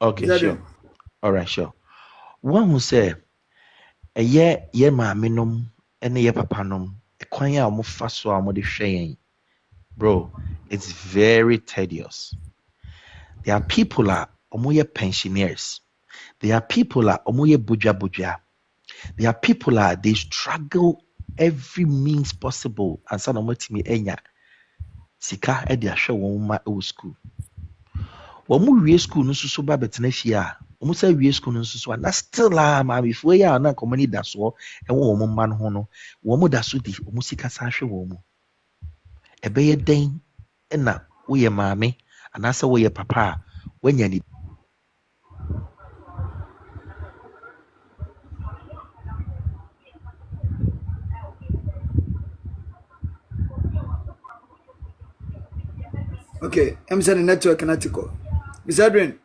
Okay, sure. All right, sure. One will say ye maamenom ene ye papanom ekwan ya omo fa so a omo de hwe. Bro, it's very tedious. There are people omo ye pensioners. There are people omo ye buja. There are people they struggle every means possible and some omo timi enya sika e de ahwe won ma e school. Omo wie school no so ba betena fie a almost say we school nso so na still ma before ya na company da so e wo mo man ho no wo mo da so di wo sika sa hwe wo mo e be ye den na wo ye maame anasa wo ye papa wanya ni Okay, I'm sending network article. Miss Adrian.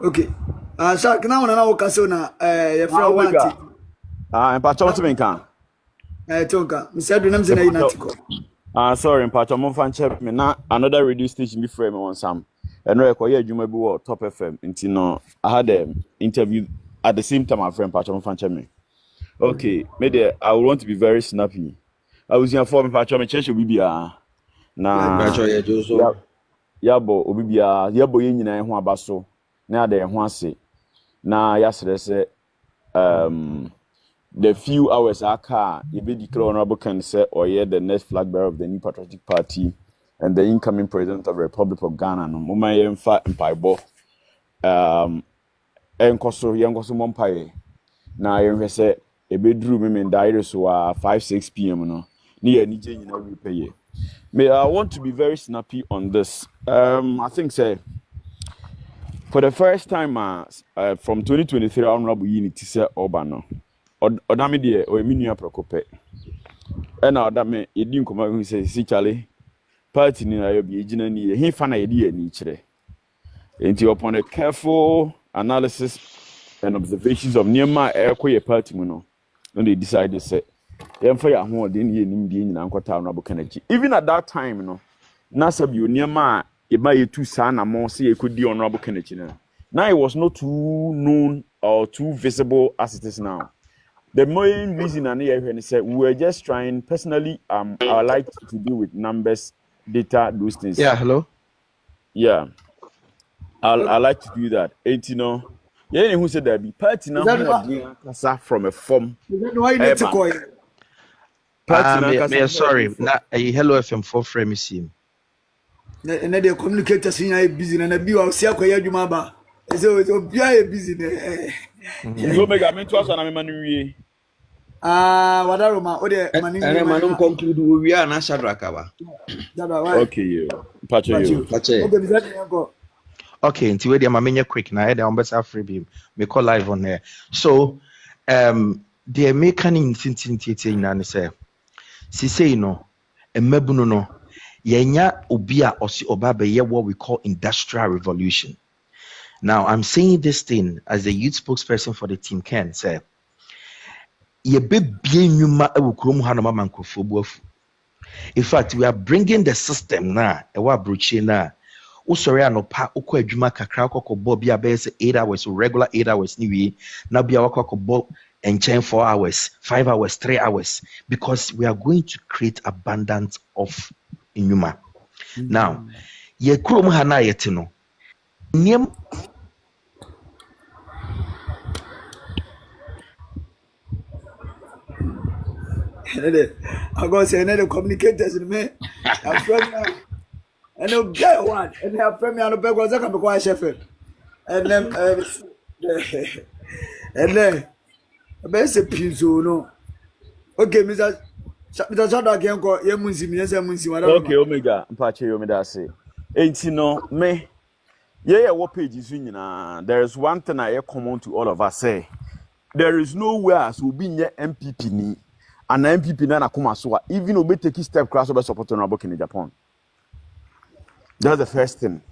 Okay. Shark now na okasona your friend want. Mpacho to menka. Tonka. Miss Adrian I'm sending article. Sorry, Mpacho mo fan check me na another radio station be frame on some. And no ekoye adwuma bi wo Top FM. Nti no I had an interview at the same time my friend Mpacho mo fan check me. Okay, maybe I would want to be very snappy. I was in for Mpacho me church bibia. Na Mpacho ye jozo. Yabo obibia yabo ye nyina ho abaso. Na ade ho ase. Na yasere se the few hours aka you be declare honorable can say or yeah the next flag bearer of the New Patriotic Party and the incoming president of the Republic of Ghana no moma yemfa mpaibo enkoso mompaye na yemhwe se ebedru me ndaire so 5-6 p.m. no ni ya nije nyina repay me I want to be very snappy on this. I think say for the first time from 2023 honorable unity say Obano odame de o eminua prokope e na odame yedi nkoma hu say si chale party ni na yobi ejina ni he fa na yedi ani kire enti upon a careful analysis and observations of Niema ekoye party mu no they decided say yemfa ya ho de ni enim de nyina nkota no abokanachi even at that time no na sabi Niema e ba yetu sa na mo say ekodi honorable kanachi na now it was not too known or too visible as it is now. The main reason I said we were just trying personally. I like to deal with numbers, data, those things. Yeah, hello. Yeah, I like to do that. And you know, yeah, who said that be party now from a form. Why you need to call it? Sorry, na hello FM for frame sim. And then the communicators in busy and a view of Siakoya Jumaba. So be busy. You make a mentor and I'm a man. Wadaroma, ode mani. And manum conclude we are na Shadraka. Okay, you. Pache. Okay, until we are quick now. I am better free beam. Me call live on there. So, the American in na say, si say no, a mebuno no, yenya ubia osi obabe ye what we call industrial revolution. Now, I'm saying this thing as the youth spokesperson for the team can say, in fact, we are bringing the system now. Usori anopa uko ejuma kakra ko bo bia be say 8 hours regular 8 hours ni wi na bia wako bo enchain 4 hours 5 hours 3 hours because we are going to create abundance of inyuma. Now, ye krom ha na yete no niem I go say another communicators in me. I'm from and no get one and have from me on the back was I can be quite chef and then best pizzo no okay Mr. Shada can go okay Omega mpache Omega say enti no me yeah what page is nyina there is one thing I common to all of us say there is nowhere as will be near MPP ni and MPP na kuma so even obe take step class over support on OHENE Japan. That's the first thing.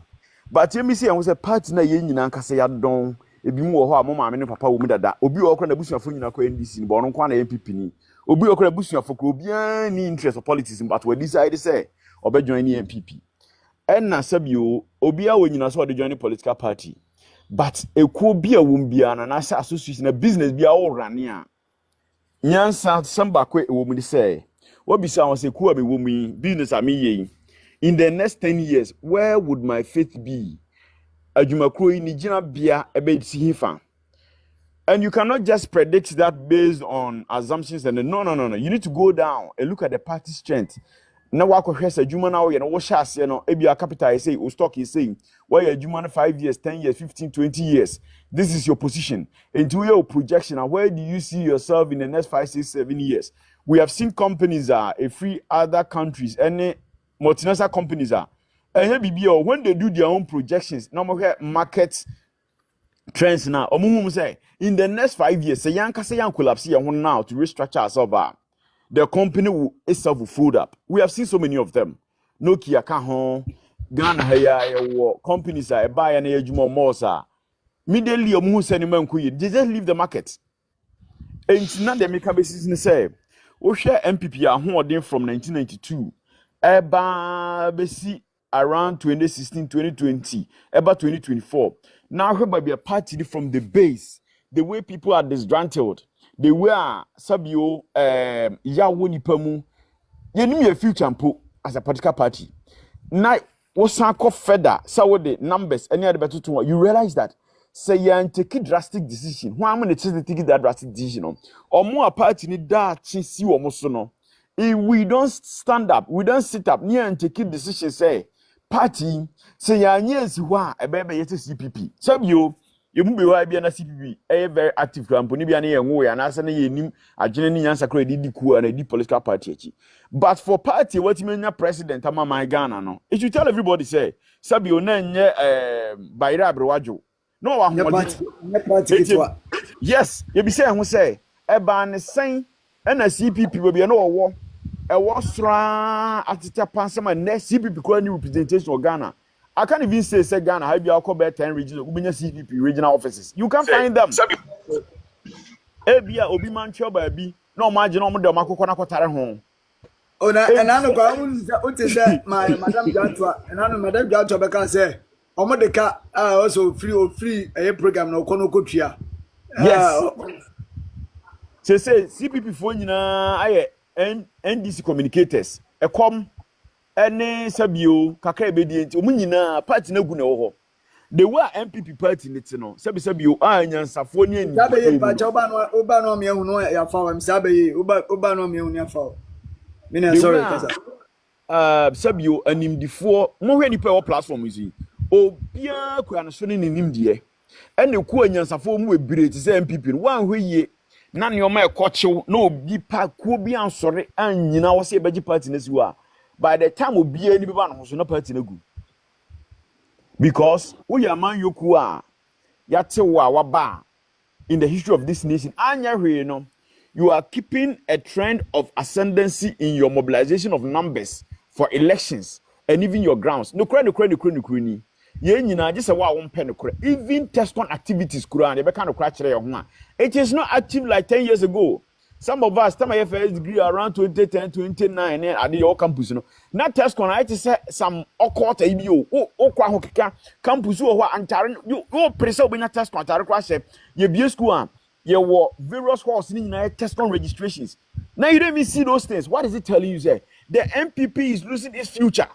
But you me see I was a party na ye nyina nkase ya don ebi mu wo ho a mo maame ne papa wo mu dada obi wo kro na busuafo nyina ko NDC ni bo no kwa na MPP ni obi wo kro na busuafo ko obi an ni interest of politics but we decide say obe join ni MPP en na sabio obi a wo nyina so de join the political party but ekuo bi a wo mbia na sa association na business bi a wo rane a nyansa samba kwe wo mu di say what be say won say ku a me wo mu business am ye in the next 10 years where would my faith be adwumakro yi ni gina bia ebe si hifa and you cannot just predict that based on assumptions and no you need to go down and look at the party strength na wakɔhwɛ sɛ adwuma no woyɛ no wo hyɛ aseɛ no ebia capital is say o stock is saying why adwuma no 5 years 10 years 15 20 years this is your position into your projection and where do you see yourself in the next 5 6 7 years. We have seen companies a free other countries any multinational companies are when they do their own projections no market trends now say in the next 5 years say yan collapse now to restructure ourselves. The company will itself will fold up. We have seen so many of them. Nokia Kahon, Ghana Haya, companies are buy an age more mosa. Immediately, they just leave the market. And it's not the make a business say. Share MPP are holding from 1992. Basi around 2016, 2020, about 2024. Now, here might be a party from the base. The way people are disgruntled. They were Sabio Yawoni Pemu. You knew your future as a political party. Now, what's further? So the numbers, any other better to you realize that say you take a drastic decision. Why am I taking that drastic decision? Or more party need that see or mosono. If we don't stand up, we don't sit up near and take a decision, say party say yes, why a baby yet CPP. Sabio. You must be why be an CPP. A very active company. Be an way and as an nim a genuine answer credit and a deep political party. But for party, what you mean, president? I'm my Ghana. No, it should tell everybody say Sabio Nanya Baira Brawajo. No one. Yes, you be saying who say a ban is saying and a CPP will be an war. A war strong at the Tapansama and CPP calling representation of Ghana. I can't even say Ghana, I be alcohol 10 regional, CPP regional offices. You can find them. Ebia Obi Mancho baby, no margin on the Makokona Kotare home. Oh, and I know what is that, my Madame Gantua, and I know Madame Gantua because say, Omo de ka also free a program no kono kotua. Yes. Say CPP for nyina NDC communicators. E come ene sabio kakra ebedi enti omunyina party na gu na wo ho the way MPP party nit no sabio anyansafo ni ani sabe ba cha oba no me hu no ya fa wa sabe oba no me hu ya fa me na sorry kasa sabio animdifo mo hwe nipa wo platform yi obia kwa no so ni nimdie ene ku anyansafo mu ebire ti say MPP no wan hwe yie na ne o ma ekochew na obi pa ku obi ansore anyina wo se beji party na siwa. By the time we be any no so na party na gu because we are man yoku a yate wa waba in the history of this nation anya hwe no you are keeping a trend of ascendancy in your mobilization of numbers for elections and even your grounds no kra ni ye nyina je se wa wo mpe no kra even test on activities kura na be kan no kra kire your ho a it is not active like 10 years ago. Some of us, time I first degree around 2010, 2009, at the old campus, you know. Not test on I say some occult ABO, oh, campus, or Antaran, you preserve when a test on Taracrash, you be school, you were various horse in test on registrations. Now you don't even see those things. What is it telling you, say? The MPP is losing its future.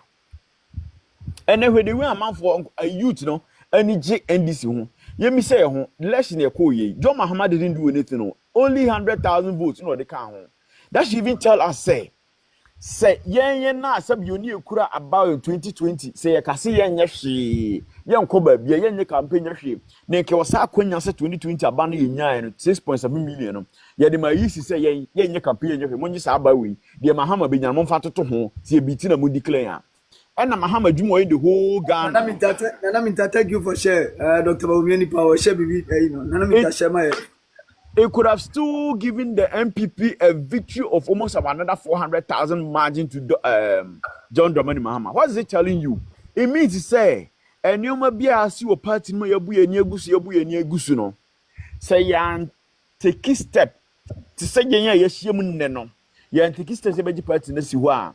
And then when they were a man for a youth, you know, any JNDC, you me say, less in a cool ye. John Mahama didn't do anything, no. Only 100,000 votes, you know, they can't. That should even tell us, say, na sab you need kura about in 2020. Say, I can see she, young Koba, be a young campaign. Neke was a queen, 2020 abandoned 6.7 million. Yet, my use to say, young campaign, when you saw by we, dear Mahama be your mom father to home, see a beating a mood declare. And Mahama Jumo in the whole Ghana. I thank you for share, Dr. Bawumia Power, share with you know, share my. It could have still given the MPP a victory of almost another 400,000 margin to John Dramani Mahama. What is it telling you? It means to say, and you may be a see what party no yabu and yagusu no. Say yan take a step to say yes, no. Yan take a step to be party na siwa.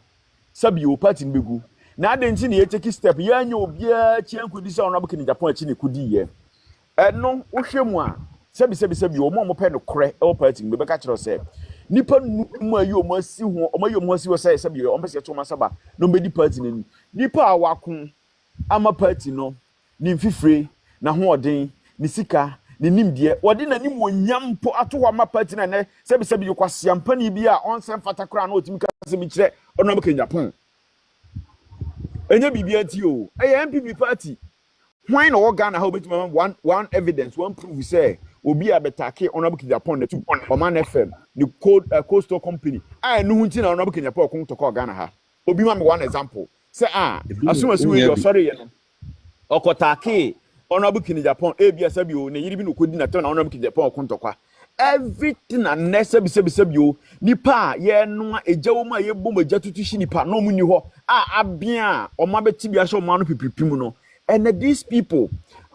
Sabi you party begu. Now then, you take a step. Yan you be a chian could this on in Japan chini could ye. And no, Oshemwa. Sebi o mo pe no kre e party be ka kire say nipa mu ayi o mo asi ho o mo ayi o mo asi wo say sebi o mo se to masaba no be di party nani nipa awakon ama party no ni mfifre na ho oden ni sika ni nimde wode na nim wonyam po ato wa ma party na sebi yo kwase ampani bi a on sem fatakra na otimi ka se mi kire ono be Japan Enye BBT o. MPP party. Why no Ghana how bet one evidence, one proof say obi abetake honorable Japan the two Oman FM, the coastal company. I know hunting honorable Japan come to call Ghana ha. Obi ma me one example. Say as soon as we sorry okotake honorable Japan ABS bio na yiri bi no kodi na turn honorable Japan come to kwa. Everything and next bi nipa ye no ejawo ma ye bom eja tutushi nipa no mu ni ho abia o ma beti bia so ma no pipipimu no. And these people,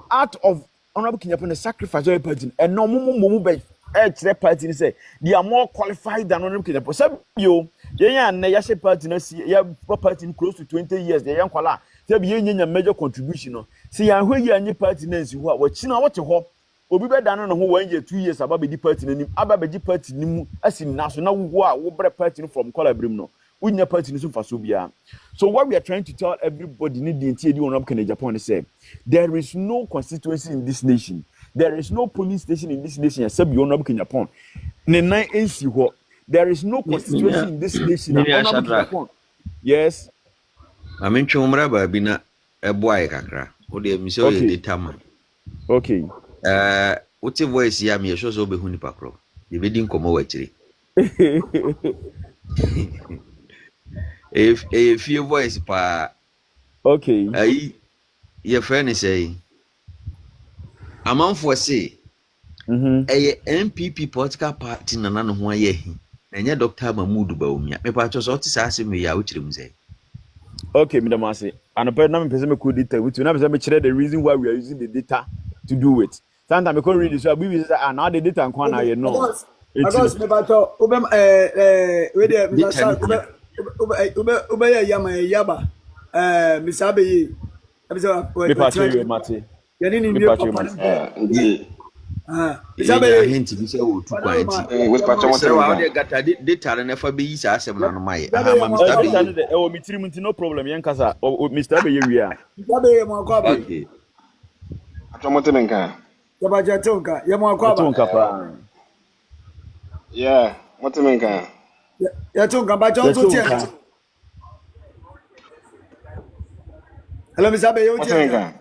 out of honorable Kenyapan, sacrifice their party, and no more by party say they are more qualified than honorable Kenyapan. Some you, and Yasha party, you property close to 20 years, the young Kuala, there be a major contribution. See, I hear you party names who are watching what you hope. Obi be done on who 1 year, 2 years about the party, and Abaji party, as in national war, what party from Colabrimno. Unya party in Fasubia. So what we are trying to tell everybody need the interior of Japan is say there is no constituency in this nation. There is no police station in this nation except you know Japan. There is no constituency in this nation. Japan. Yes. I mean chumra ba bina a boy kakra. O de mi so ye data. Okay. What voice ya mi so be hu nipa kro. Ye be din komo wachiri. If your voice pa okay your friend is saying a man for say a MPP political party na no ho aye hi na Dr. Mahmoud Bawumia me pa cho so ti sa se me ya uchirim say okay me damase and na me pese me could data with na pese me chere the reason why we are using the data to do it sometimes me can read it so we say now the data and na you know because me ba to we dey Ube yaba misabe yi ebisa we patrol mate yani ni misabe hint bi say o tu kwanti we patrol mate wa dey gata data na fa be yi sa asem na no maye ma Mr. Be o mi tiri munti no problem yen kasa Mr. Be wi a misabe mo akwa okay atomote menka yaba jatonka ye mo akwa tonka pa yeah mote menka ya tonka ba jonso tie hello misabe yo tie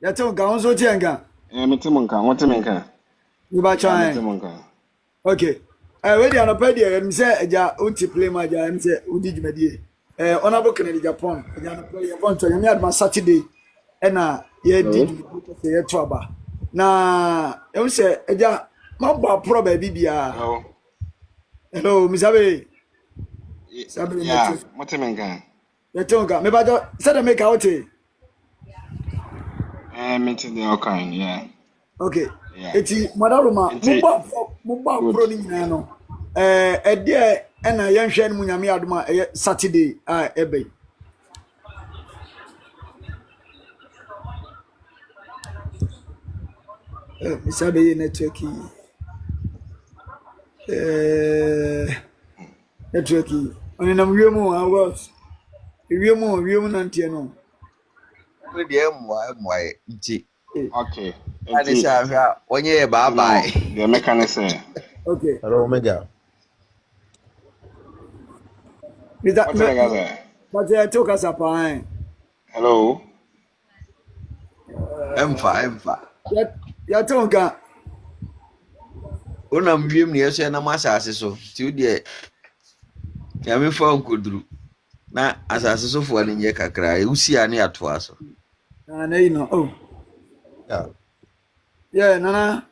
ya tonka onso tie nga mete monka mote menka ni ba chan mete monka okay we dey anapa dey em say eja unti play ma ja em say udi djumadi honorable Kennedy Japan eja no play Japan to yami adma Saturday na ye di say ye to aba na em say eja ma ba pro ba bibia hello misabe sabe yeah mote menka ya tonka me ba jo say the make out mete the okay yeah okay eti madaruma mumba pro ni nyina no ede na ye hwe no nyame adoma Saturday ebe misabe network network oni na wiemu awas wiemu nantie no we dey mwa nti okay ani sha onye bye bye the mechanic okay Hello, Omega. but I took us up hello emfa ya tonka ona mbiem ne yeso na masase so ti u de ya me fa nkoduru na asase so fo ne kakra usi ane ato aso na you know oh yeah nana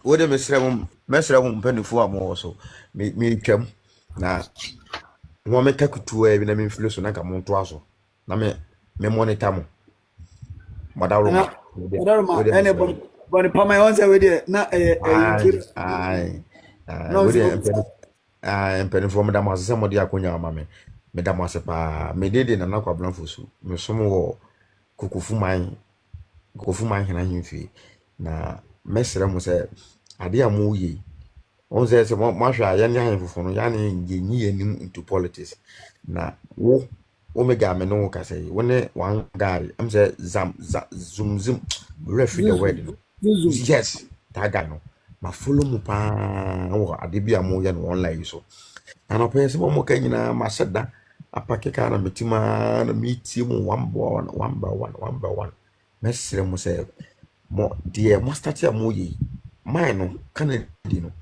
Wo de mesrɛ mo mpanifo amo so me twam na wo me takutu bi na me mfilo so na ka mo to aso na me monitor mo madawro ene bon pama yon se we de na we de mpanifo mo da mo asese mo de akonya ma me da mo ase pa me de na nakwa blanfo so me so mo wo kokofu man hena himfi na mesrɛ mo se ade amu yi on say se mo hwa ya ne han fofo no ya ne nyi anim into politics na wo Omega me no ka say wone one guy am say zum referee the word yes that guy no ma follow mu pa wo ade bia mo ya no online so na no pese mo ka nyina ma seda apakeka na metima na meeting one by one mesrɛ mo sɛ mo deɛ mo start a mo yi mine no Kennedy no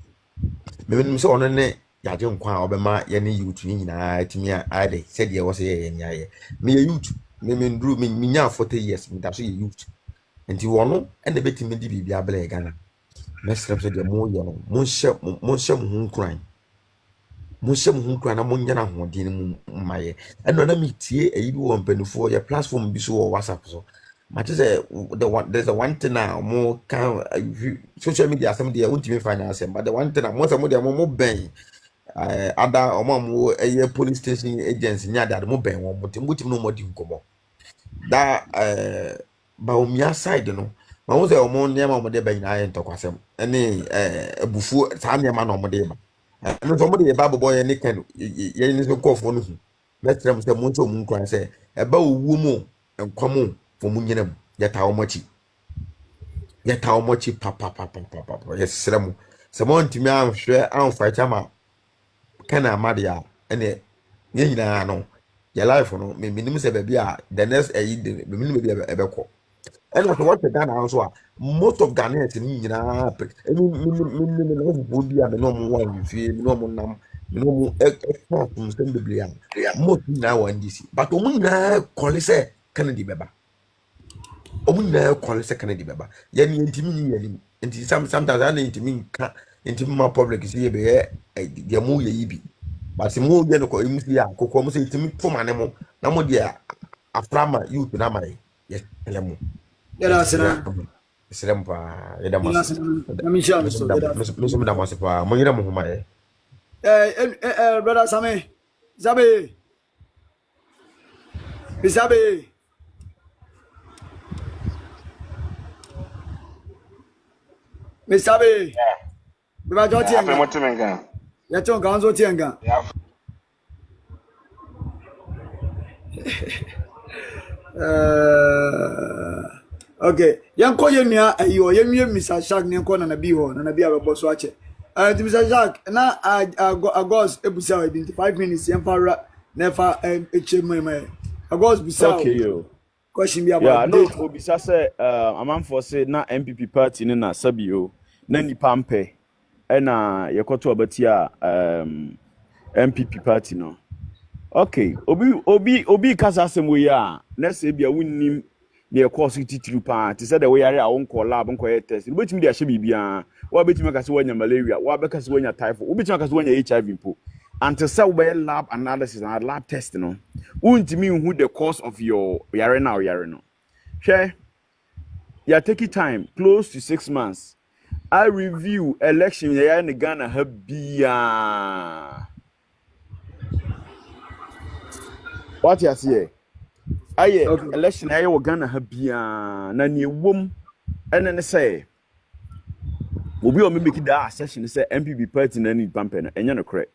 menim sɛ ɔno ne yagye nkwa a ɔbɛma yɛne youth ni nyinaa timi a ade sɛ deɛ wɔ sɛ yɛ nyaayɛ me youth me nduru me nya 40 years me da so yɛ youth nti wɔno ɛna betimi di bibia abɛlɛ Ghana mesrɛ sɛ deɛ mo yɛ no mo hyɛ mo ho nkran na mo nyana hoɔden mu mmayɛ ɛna na metie ayi bi wɔ mpanifo yɛ platform bi so wɔ WhatsApp so mate sɛ there's a one thing a mo kan social media asɛm deɛ wontimi fa nya asɛm but the one thing a mo sɛ mo deɛ mo bɛn ada mo ɛyɛ police station agents nya de mo bɛn wɔn mo tim no mo di nkɔmɔ da baomia side no ma wo sɛ ɔmo nneɛma mo de bɛn na ayɛ ntɔkwasɛm ɛne abufuo saa nneɛma na ɔmo de ba no so mo de ba bobɔ yɛ ne kan yɛ ne so kɔfo no hu mɛtrɛ mo sɛ mo nso mo nkran sɛ ɛba owu mu nkwam fo mo nyina mu yɛta wo mochi papa yɛsrɛ mo sɛ mo ntimi anhwɛ anfa chama kana amadia ɛne nyɛ nyinaa no yɛ life no menim sɛ baabi a the next menim baabi a ɛbɛkɔ ɛna so what Ghana also a most of Ghanaians ni nyinaa me bi a me no mo wa mfie me no mo nam me no mo export nsɛm bebree a most nyinaa wɔ NDC but ɔmo nyinaa kɔle sɛ Kennedy bɛba ɔmo nyinaa kɔle sɛ Kennedy bɛba yɛne ntimi ni yɛnim nti sometimes ana ntimi nka ntimi ma public sɛ yɛbɛyɛ deɛ mo yɛ yi bi but mo yɛ no kɔ emu si a kokɔ mo sɛ ntimi foma ne mo na mo deɛ aframa youth na mai yɛ mo yɛda asena Srem pa yɛda mo na menhyia no so da mo pa mo yɛda mo homa brother Same Zabe Bisabe Misabe Biba joti enga ya ton kan zo ti enga okay yanko yemia ayo yemie Mr. Shark ne nko na bi ho na bi abebo so ache Mr. Shark na agos ebusa we 5 minutes yemfa never echemu agos busa okay yo question bi about yeah no obisa say amanfo say na MPP party ne na sabio na nipa mpe na yekoto abati a MPP party no okay obi kasa asem we ya na say bia wonnim na course titiri pa ti say the we yare a won call lab nko ye test obetimi de ahye bibia wa betimi kasa wanya malaria wa bekasa wanya typhoid obetimi kasa wanya HIV po until say we lab analysis and lab test no untimi hu the cause of your yare no share you are taking time close to 6 months I review election in Ghana habia what you say aye election aye Ghana habia na ne wom ene say obi o me make that session say MPP party na need pampe na enye no correct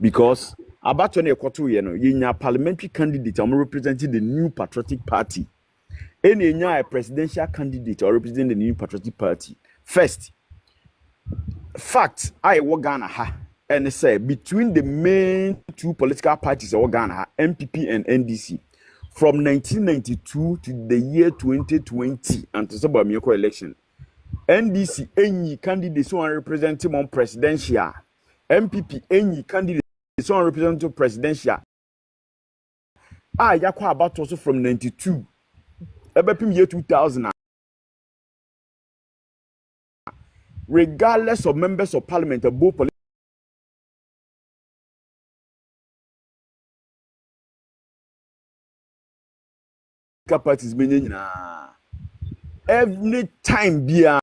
because abato na ekoto ye no yenya parliamentary candidate am representing the new patriotic party any a presidential candidate or representing the new patriotic party first fact I wo Ghana ha and say between the main two political parties of Ghana ha, MPP and NDC from 1992 to the year 2020 until the Bamiyako election NDC any candidate so representing on presidential MPP any candidate so representing presidential yakwa about also from 92 ebepim year 2000 regardless of members of parliament or both political parties every time bia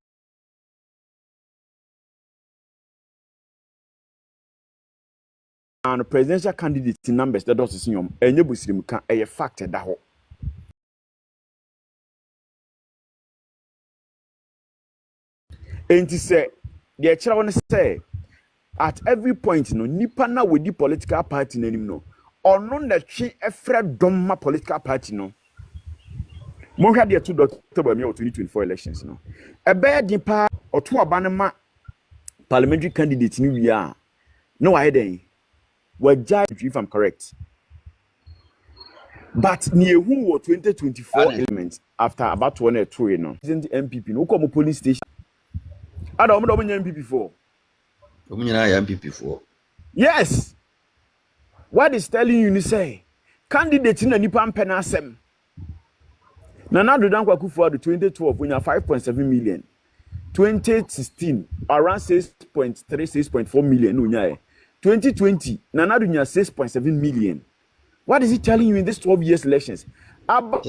and presidential candidate numbers that does sinyom enye busirim kan eye fact da ho enti say the kira won say at every point no nipa na with the political party nanim no ono na twe efre dom political party no mo hwa de to Dr. Bami 2024 elections no ebe di pa oto aba ne ma parliamentary candidate ni wi a no why then if I'm correct But near who were 2024 elements after about 1 or 2, you know, isn't MPP, no come police station. I don't know MPP for. MPP for. Yes. What is telling you, say, candidate in a Nipan Penasem. Nana do not go for the 2012 when you 5.7 million. 2016 around 6.3, 6.4 million. 2020 Nana do 6.7 million. What is he telling you in these 12 years elections? But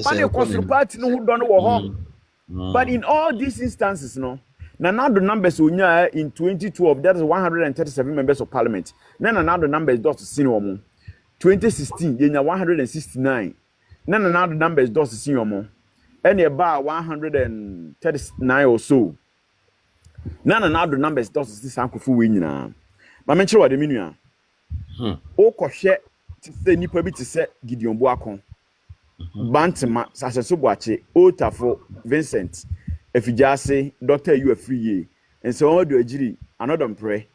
in all these instances, no. Nana the numbers in 2012 that is 137 members of parliament. Nana the numbers does senior. 2016 you 169. Nana the numbers does senior. And about 139 or so. Nana the numbers does this uncle for winning. But mention what the meaning. O koshe to say nipa bi to say Gideon Boakon. Bantama Saseso Boache, Otafo Vincent, Efijase, Dr. You a free year. And so on do a jiri, another pray.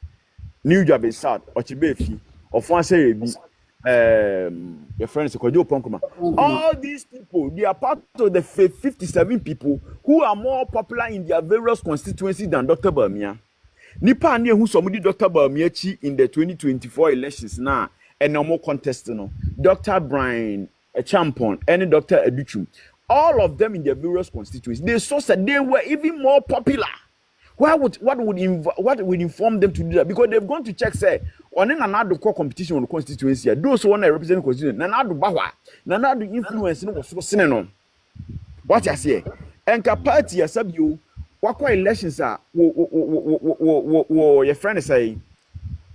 New job is south, Ochibefi, or Fonse your friends Kojo Ponkoma. All these people, they are part of the 57 people who are more popular in their various constituencies than Dr. Bamia. Nipa near who somebody Dr. Bamiachi in the 2024 elections now, and no more contest, no. Dr. Brian a champion, any Dr. Educhum, all of them in their various constituencies, they saw that they were even more popular. What would inform them to do that? Because they've gone to check, say, on another core competition on the constituency, those who want to represent the constituency, Nanadu Bawa, Nanadu influence, no, so synonym. What I say, and party, as you, what elections are, your friend is saying,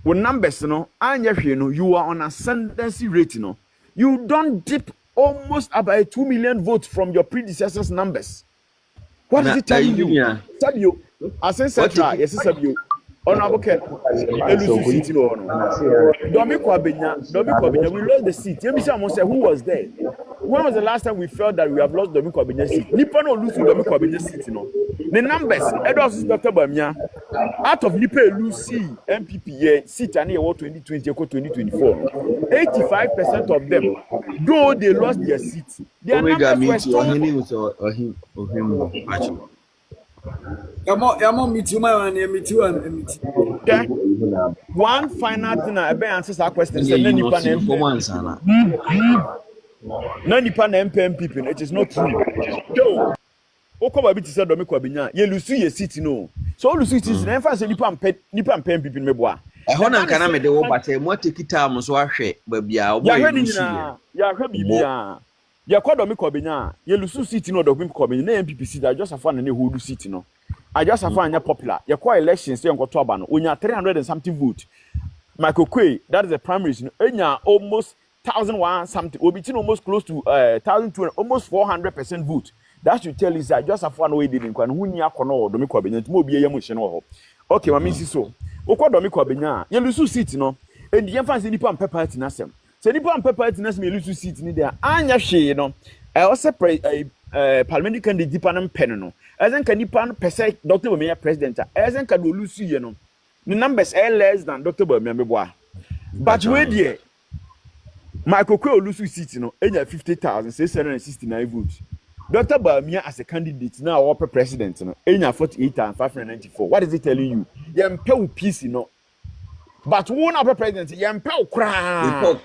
when numbers, no, and you are on ascendancy rate, no. You don't dip almost about 2 million votes from your predecessors' numbers. What is it telling you? Sabio, I said, yes, Sabio. Honorable Ken, Domiko Abenya, we lost the seat. Let me say, who was there? When was the last time we felt that we have lost Domiko Abenya's seat? Nipa no lose Domiko Abenya's seat, you know. The numbers, Edwards Dr. Bamia, out of Nipa Lucy MPP seat and 2020 2024, 85% of them, though they lost their seats, their numbers were strong. One final thing I answer our question is MPP. It is not true. So, Okoba bit said Domiko Abenya, you lose your seat, no. So, lose it is never say Nipan MPP Meboa. I want to can I make the war, but I want to keep time so I share, but be our way. Ya kwa Domiko Abenya, you lose seat no Domiko Abenya, MPP seat, I just have fun and who do seat, no. I just have found popular. Your core elections, you got Tobano. When you are 300 and something votes, Michael Quay, that is the primaries. You almost 1,001 something. Will be almost close to 1,200, almost 400% vote. That should tell you that just have one way didn't go and who near Kono, Domiko Abenya, to be a emotion. Okay, my missus so. Oko Domiko Abenya, you lose seat, no, and the infants in Nippon Pepper at Nassam. So Nippon Pepper at Nassam, you lose seat in there. Anya she, you know, I also pray a parliamentary candidate Dipanam Penano. As in can Nipan per se, Dr. Bamia president, as in can lose you know. The numbers are less than Dr. Bamia. But wait here, Michael Crow lose seat, you know, 50,669 votes. Dr. Bamia as a candidate now upper president, you know, 48,594. What is it telling you? Yempel peace, you know. But one upper president, Yempel cry.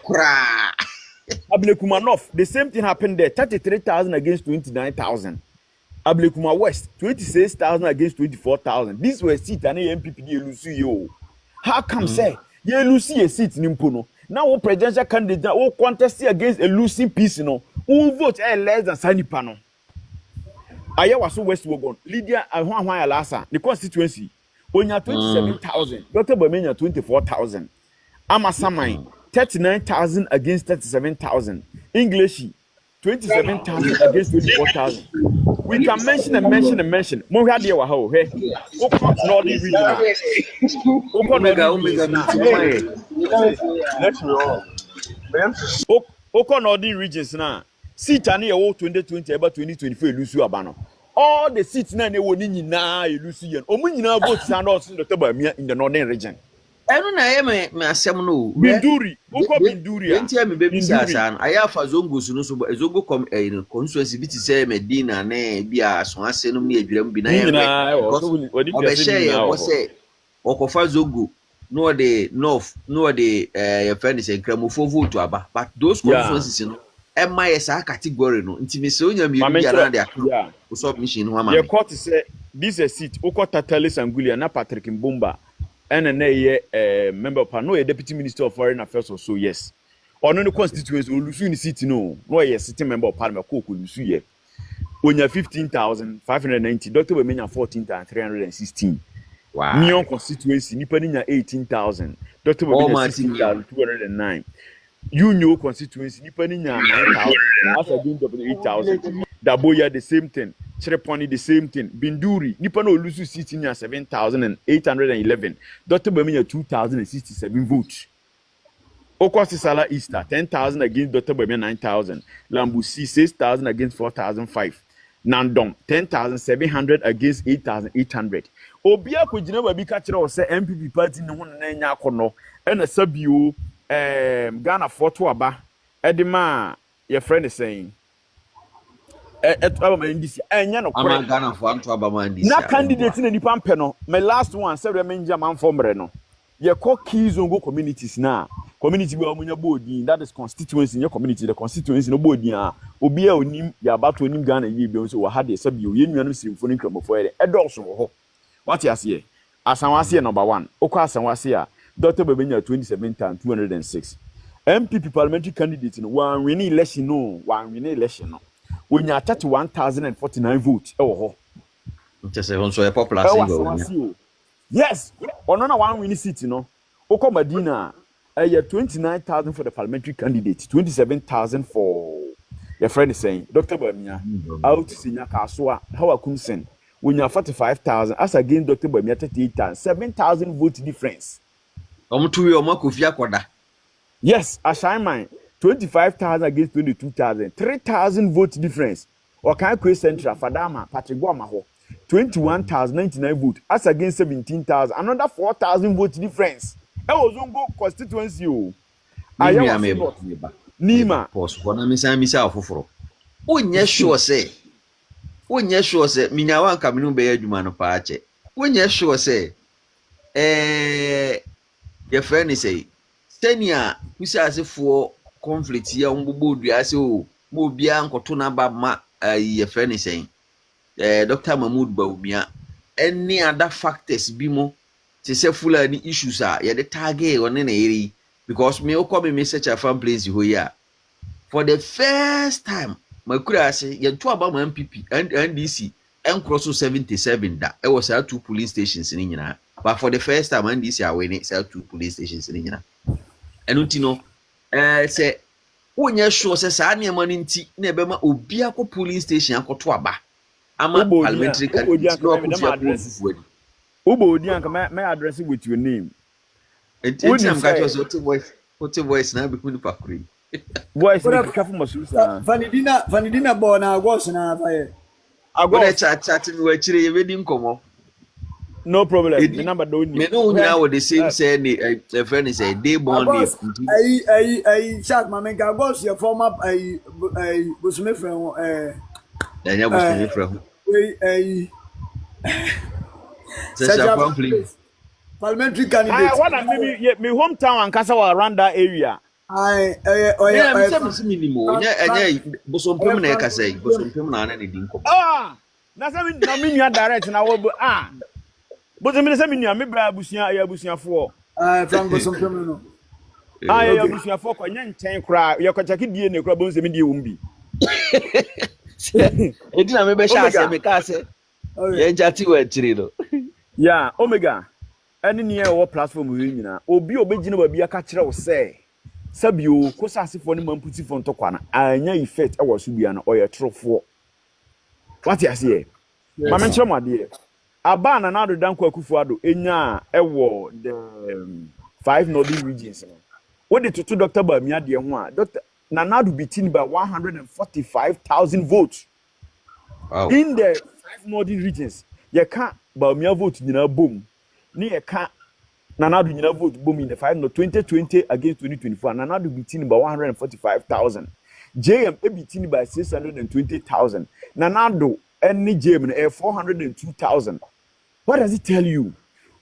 Ablekumanov, the same thing happened there. 33,000 against 29,000. Ablekuma West, 26,000 against 24,000. This was seat and MPP lose you. How come say you lose a seat in Impuno? Now what presidential candidate who contest against a losing piece, you know, who vote less than Sani Pano? Ayawaso West Wogon, Lydia and Juan Alasa, the constituency. When you 27,000, Dr. Bamenya 24,000. Amasamai 39,000 against 37,000. English 27,000 against 24,000. We can mention and mention and mention. More had your ho, hey. Northern region. Oko Northern regions now. Seat and 2020 about 2024 lose you abano. All the seats now they won in na lose you. Omunina votes and also the Bamia in the Northern region. eno na ye me asem no Binduri uko Binduri a enti me baby sasa aya fa zongo su no so zongo kom constituency bi ti say Medina na bia so ase no ne adwuram bi na ye obehye wo say okofa zongo no the north no the your friend is nkramofo vote aba but those constituencies no ema ye sa category no nti me se onya mi bi ara de akọ submission ho ama the court say this a seat uko Tatale Sangulia na Patrick Mbumba and a member of no a deputy minister of foreign affairs or so yes or no constituency olusu in city no a sitting member of parliament ko olusu ye onya 15,590 Dr. Bemenya 14,316 wow Mion constituency nipa ni nya 18,000 Dr. Bemenya 16,209 Unyo constituency nipa ni nya 9,000 as against 8,000 Daboya the same thing Chereponi the same thing Binduri nipa no olusu city nya 7,811 Dr. Bemenya 2,067 votes Okwasi Sala Easter 10,000 against Dr. Bemenya 9,000 Lambusi 6,000 against 4,005 Nandom 10,700 against 8,800 Obia kujina babi ka kire o se MPP party ne ho na nya akono e na sabio Ghana photo aba edema your friend is saying aba mandisi enya no kore ama Ghana for anto aba mandisi na candidate na nipa mpe no my last one say we menja man formre no ye ko kizongo communities na community bi omunya boarding that is constituency your community the constituency no boarding a obi a onim ya bato onim Ghana yi bi so wa ha de sabio ye nuanu simfo ni kramofo e edorso ho what you say asanwase number 1 okwa asanwase a Dr. Bemenya 27,206 MPP parliamentary candidate no one win election no when you attach 1,049 votes e wo ho just say so a popular single yes ono na one win seat no okwa Madina 29,000 for the parliamentary candidate 27,000 for your friend is saying Dr. Bemenya out sinya kasoa how akumsen when you 45,000 as against Dr. Bemenya 38,000 7,000 vote difference omutuwe omakofi akoda yes Ashaiman 25,000 against 22,000 3,000 vote difference or can create central Fadama Patrick Goma ho 21,099 vote as against 17,000 another 4,000 vote difference e ozongo constituency o aya Nima post bona misa afoforo onye sure say minyawa nka minu be adwuma no pa ache onye sure say your friend is say senior kusasefo conflict ya ngbobo duase o mo bia nkoto na ba ma your friend is saying Dr. Mahmoud Baumia any other factors bi mo te se Fulani issues a ye de target one na eri because me o come me search a fan place ho ya for the first time makura ase ye to aba ma MPP and NDC encross 77 da e was 2 police stations ni nyina but for the first time NDC are winning 2 police stations ni nyina enuti no say wonya sure say sa na ema nti na ebe ma obi akọ police station akoto aba ama parliamentary candidate no address Odi anka my address with your name. Enti am ka cho so to voice na be kunu pakuri. Voice na ka fu masusa. Vanidina bo na agos na afaye. Agos chat mi wa chire ye be di nkomo. No problem. The number don't me no nyina wo the same say ni a friend is a day born ni. Ai chat ma men ka agos your former ai bosume friend Danya bosume friend. Parliamentary candidate. What I maybe my hometown and Kasa around that area. Minimum. Yeah, bosompem na ekasa yi. Bosompem na na dinko. Na say na me nua direct na wo bosompem say me nua me bra abusia fo. From bosompem no. Ya abusia fo kwa nya nchen kra, ye kwa chaki die ne kra bon se me die wo mbi. Edi na me be sha ase me ka ase. Ye jati wa chiri no. Yeah, Omega. Any near our platform we nyina. Obi obegina ba bia ka kire wo say. Sabio ko sasefo ne mamputi fo ntokwa na anya effect e wo so bia na oye trofo. What you say? Ma men kire mo ade. Aba na na do dan kwa Akufo-Addo enya e wo the 5 northern regions. What did to Dr. Bamia de ho a Dr. Nanado beaten by 145,000 votes. Wow. In the 5 northern regions. You can't Bamia vote nyina bom. Ni e ka Nana do you vote boom in the final 2020 against 2024. Nana do beaten by 145,000. JM beaten by 620,000. Nana do any JM 402,000. What does it tell you?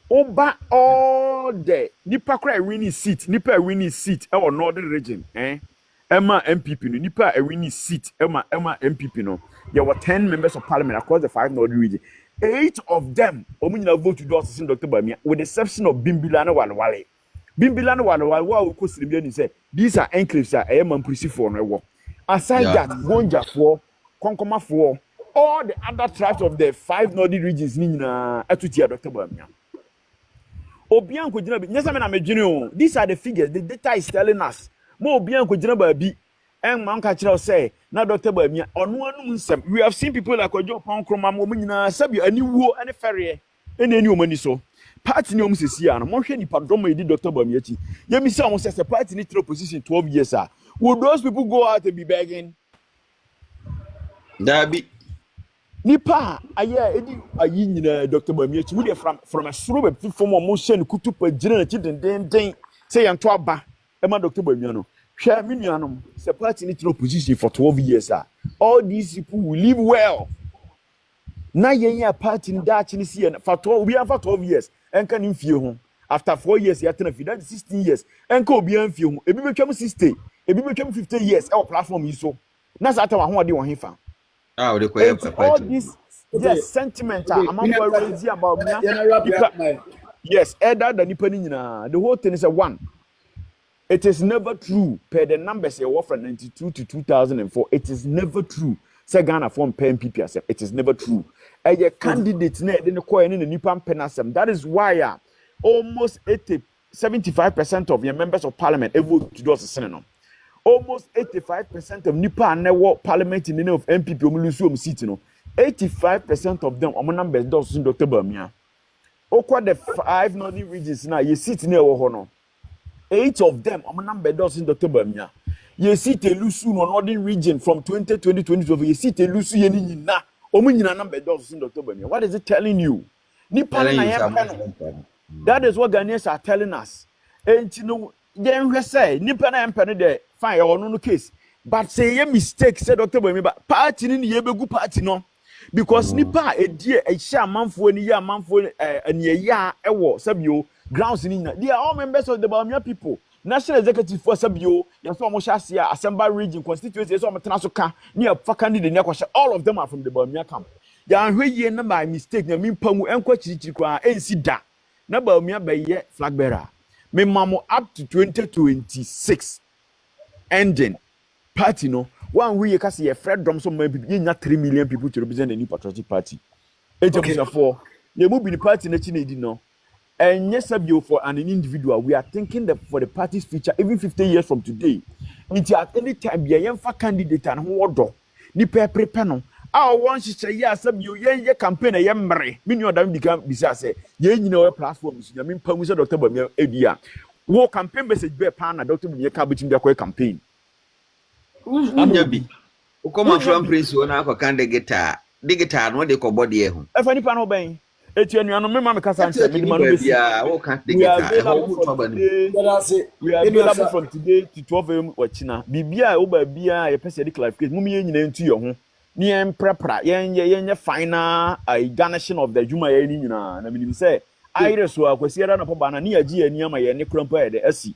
Over all the nipa cry winning seat, our northern region, Emma MPP no nipa a winning seat, Emma MPP no. There were 10 members of parliament across the 5 northern region. 8 of them omunyina vote to do assistant Dr. Bamia, with the exception of Bimbila no Walwale. Bimbila no Walwale wa ko siribia say these are enclaves are Mamprisi for no. Aside that, Gonja for Konkoma for all the other tribes of the 5 northern regions nina atutia Dr. Bamia. Obian ko jina bi nyesa me na medwene o. These are the figures, the data is telling us. Mo obian ko jina ba bi en man ka kire say na Dr. Bamia ono anu nsem. We have seen people like Ojo Pankroma mo nyina sabi ani wuo ane fere ene ani omani so. Party ni omsesi ya no mo hwe nipa dom edi Dr. Bamia chi. Yemi say omo say party ni throw position 12 years ah. Would those people go out and be begging? Dabi Nipa aye edi ayi nyina Dr. Bamia chi. We from a suro be from mo hye kutu pa gina na chi den say yanto aba ema Dr. Bamia no. Hwe me nuanom say party ni throw position for 12 years ah. All these people will live well. Na yen party ni da chi ni see for 12 we have for 12 years. Enka ni mfie ho. After 4 years ya tena fi that 16 years. Enka obi amfie ho. Ebi betwam 60, ebi betwam 50 years e platform yi so. Na sa ta wa ho de wo hefa. ah we dey All this yes sentiment among raising about me. Yes, either the nipa ni nyina. The whole thing is a one. It is never true per the numbers you were from 92 to 2004. It is never true. Say Ghana form pen PPSF. It is never true. A candidate ne the coin in the Nipan penasem. That is why almost 75% of your members of parliament vote to do as a senator. Almost 85% of Nipa network parliament in the name of MPP Omulusu seat. 85% of them are numbers does in Dr. Bamia. Okwa the 5 northern regions now you sit near Ohono. 8 of them are number does in Dr. Bamia. You see the Lusu no northern region from 2020 2012. You see the Lusu yeni na omunyina number does in Dr. Bamia. What is it telling you? That is what Ghanaians are telling us. And you know, then we say nipa na empene de fine or no case. But say a mistake said Dr. Bamia but party ni yebegu party no. Because nipa e die e hia manfo ni ya manfo ani ya ewo sabio grounds ni na. They are all members of the Bamia people. National executive for sabio ya so mo hyasia Asamba region constituency so mo tena so ka ni afa candidate ni akwahye all of them are from the Bamia camp. Ya hwe ye na by mistake na mi pamu enko chirichiri kwa ensi da. Na Bamia be ye flag bearer. Me mamo up to 2026 ending party no one we can see a Fred drum so maybe 3 million people to represent the new patriotic party. Okay. For you move in the party na chinedi no. And yes, for an individual, we are thinking that for the party's future, even 50 years from today, it's at any time be a young candidate and who order. Ni prepare no. I want to say yes, you campaign a young Mary. Meaning you don't become besides ye know platforms. I mean, Pamusa Dr. Bamia Edia. War campaign message be a partner, Dr. Bamia Cabbage in the campaign. Unyabi. Ukoma from Prince Wona ko kan de guitar no de ko body e ho. E fa ni pa no ben. Eti anu me ma me kasa nse me ma no be bia wo kan de guitar. E ho to ba ni. We are available from today to 12 am wachina. Bibia wo ba bia ye pese de clarification. Mum ye nyina ntu ye ho. Ni en prepara ye final garnishing of the juma ye ni nyina na minim say iris so akwasi era na poba na ni agi ani ama ye ne krampa ye de asi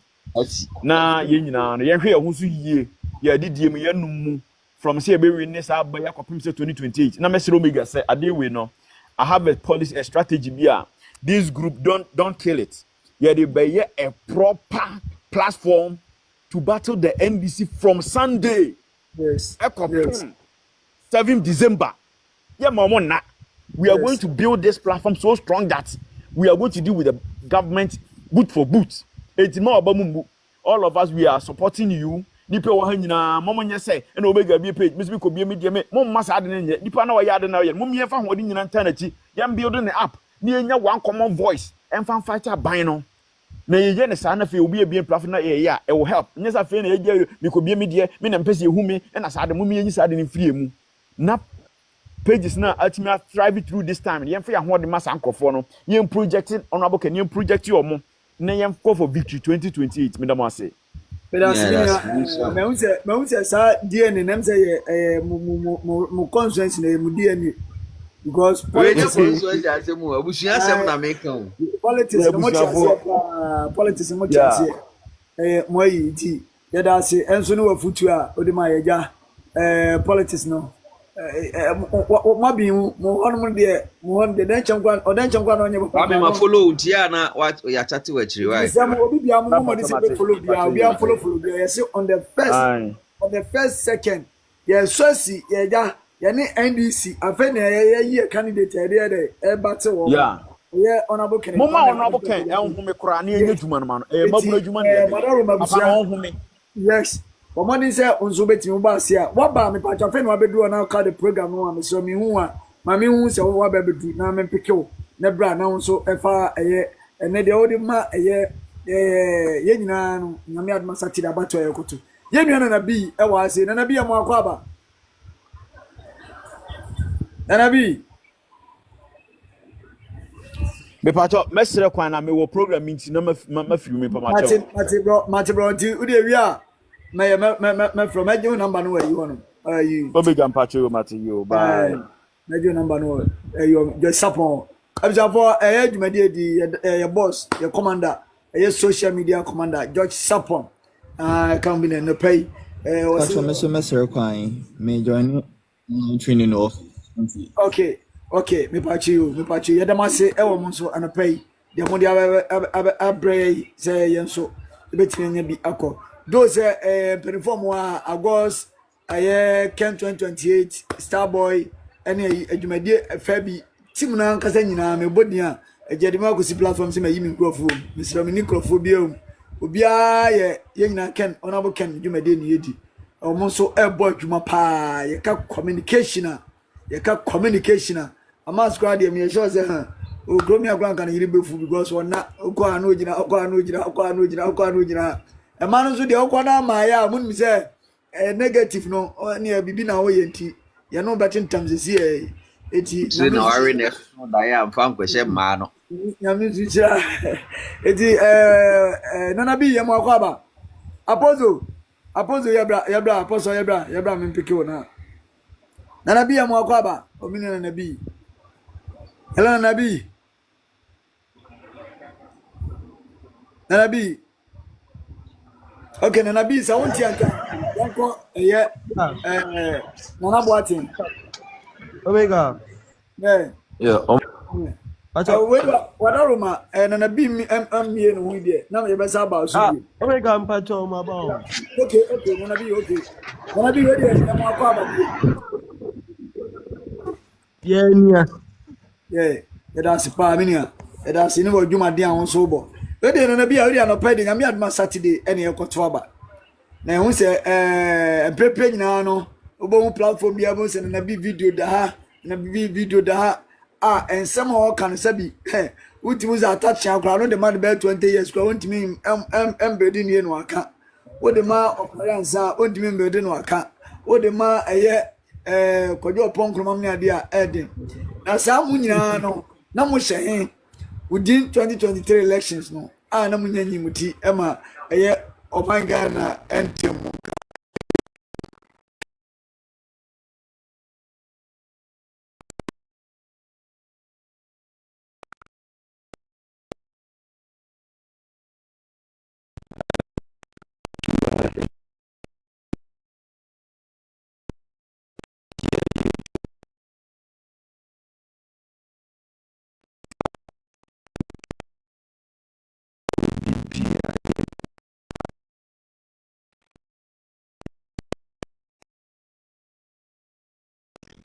na ye nyina no ye hwe ye ho so yie ye didie mu ye num from say be win this aba ya kopim say 2028 na mesero mega say ade we no I have a policy a strategy bia this group don't kill it ye dey be a proper platform to battle the NDC from Sunday. Yes. 7th December. Yeah, mama, we are going to build this platform so strong that we are going to deal with the government boot for boot. All of us, we are supporting you. Nipa wa hanyina mama nya say na obega bi page Miss ko bi media me mom masa ade ne nipa na wa ya ade na ye mom ye fa hodi nyina ntanachi yam building the app ni enya one common voice and fan fight ban no na ye ne sa na fe obi ebien platform na ye ya it will help nyesa fe na ye mi ko bi media me na mpese ehu me na sa ade mom ye nyi sa ade ne free emu na pages na ultimately drive through this time yen fa ya ho de masa ankofo no yen projecting honorable can yen project your mo na yɛn kɔ for victory 2028 me da mo ase. Pedasi me unse sa DNA nem say mo consensus na mu DNA because politics mo chase mo yi ti ya da se enso no wafutu a odi ma yeja politics no mo bi mo hono de den chankwa na onye papa me ma follow dia na what ya chat we chiri why some obi bia mo de se follow bia obi am follow bia yes on the first second yes so si yeja ya ni NDC afa na ye candidate e battle wo yeah honorable Kennedy mama honorable Ken enhume kura na enye djuma no ma no mabuna djuma na papa enhume yes Omani say onzo betimi ba ase a wa ba me pa cha fe no abedu na ka the program no am so me hu a ma me hu se wa ba bedu na me pikew na bra na nso efa eye ene de odi ma eye ye nyina no nyame adma satira bato ye koto ye nua na bi e wa ase na bi am akwa ba na bi me pa cha mesre kwan na me wo program nti na ma firi me pa ma cha mate bro nti udi wi a me from your number no where you want you Omega Mpacho Mati you bye your number no you just support abjafo adwumade di your boss your commander your social media commander George Sapon can be no pay so Mr. Kwai me join training off okay me pachi you dem say e wo mo so an pay dem mo dia abre say yenso betimi nya bi akọ those perform August Ken 2028 Starboy any adwumade fabi team na nkasa nyina me bodia ejadima akosi platform se mayi mi microphone Mr. Microphone biom obia ye nyina Ken honorable Ken adwumade ni yedi omo so ebo adwuma pa ye ka communication ama squad dem ye sure say o gromi agwan kan yiri befu because wona okwa anu jina e manu so de okwa na ma ya mun mi say negative no ne bibi na wo yenti ye no betin tamsesi eti na worry next no da ya mfa nkwese ma no nyame zuchira eti nana bi ye mo akwa ba apozo yabra me mpeke wona nana bi ye mo akwa ba omini nana bi hello nana bi okay nana bi sa wonti anka yanko nana boatin Omega yeah wadaruma nana bi mie no hu de na me be sa ba so bi Omega mpacho ma ba okay nana bi we de mo akwa ba yeah that's pa minia that's ni bo dwuma de an so bo we de nana bi a we no pay de nyame adma Saturday ene ekoto aba na hu se prepare nyina no obo platform bia bo se nana bi video da ha ensem ho kan sabi ultimus attach akra no de man be 20 years kwa ultimi embedi ni no aka wo de ma operansa ultimi embedi no aka wo de ma kodwo ponkroma me ade a eden na sa mu nyina no na mo hye within 2023 elections no na mo nyanyi muti ema Obanga na entem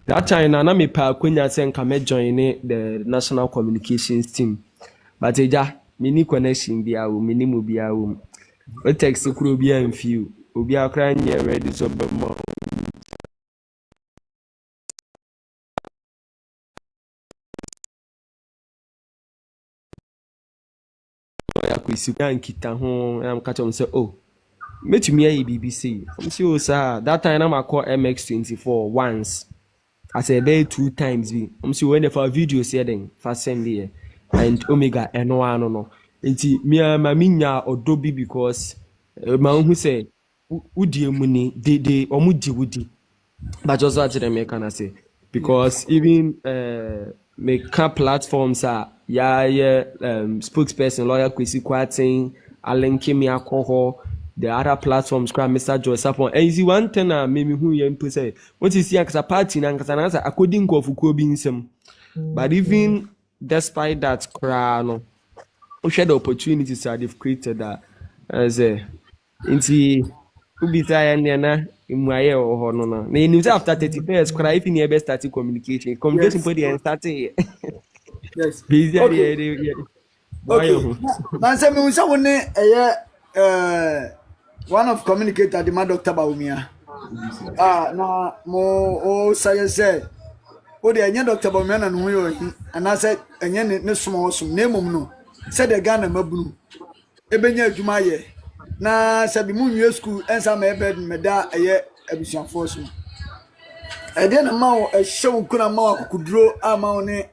that time na me pa kwenya say nka me join the national communications team but eja me ni connection bia wo me ni mo bia wo o text kuro bia amfi obi akra nye ready so be mo ya kwisi ankita ho am catch on say oh metumi ayi BBC am say o sir that time na ma call MX24 once I said be 2 times be. See when the for video say then for send here and Omega no Nti ma minya odobi because ma who say udi emuni de omudi wudi. But just what them can I say because even make platforms are spokesperson lawyer Kwesi Kwarteng Allen Kimi Akoho the other platforms cry Mr. Joy Sapon and see one thing maybe who you say what is here as party and as according to Fukubinsem but even despite that cry no we share the opportunities that they've created that as a into ubisa ya na imwaye ho no na you say after 30 years cry if you best start communication Yes. for the starting Yes. busy Okay. boy Okay. Man say me unsa woni one of communicator the Dr. Baumia. Na mo say o de anya Dr. Baumia na no yo and I said anya ne small sum na mum no said the Ghana mabunu ebenya adwuma ye na sabi mu nwe school ensa ma ebe meda abusuafo so ede na ma o ehyew kuna ma akuduro ama o ne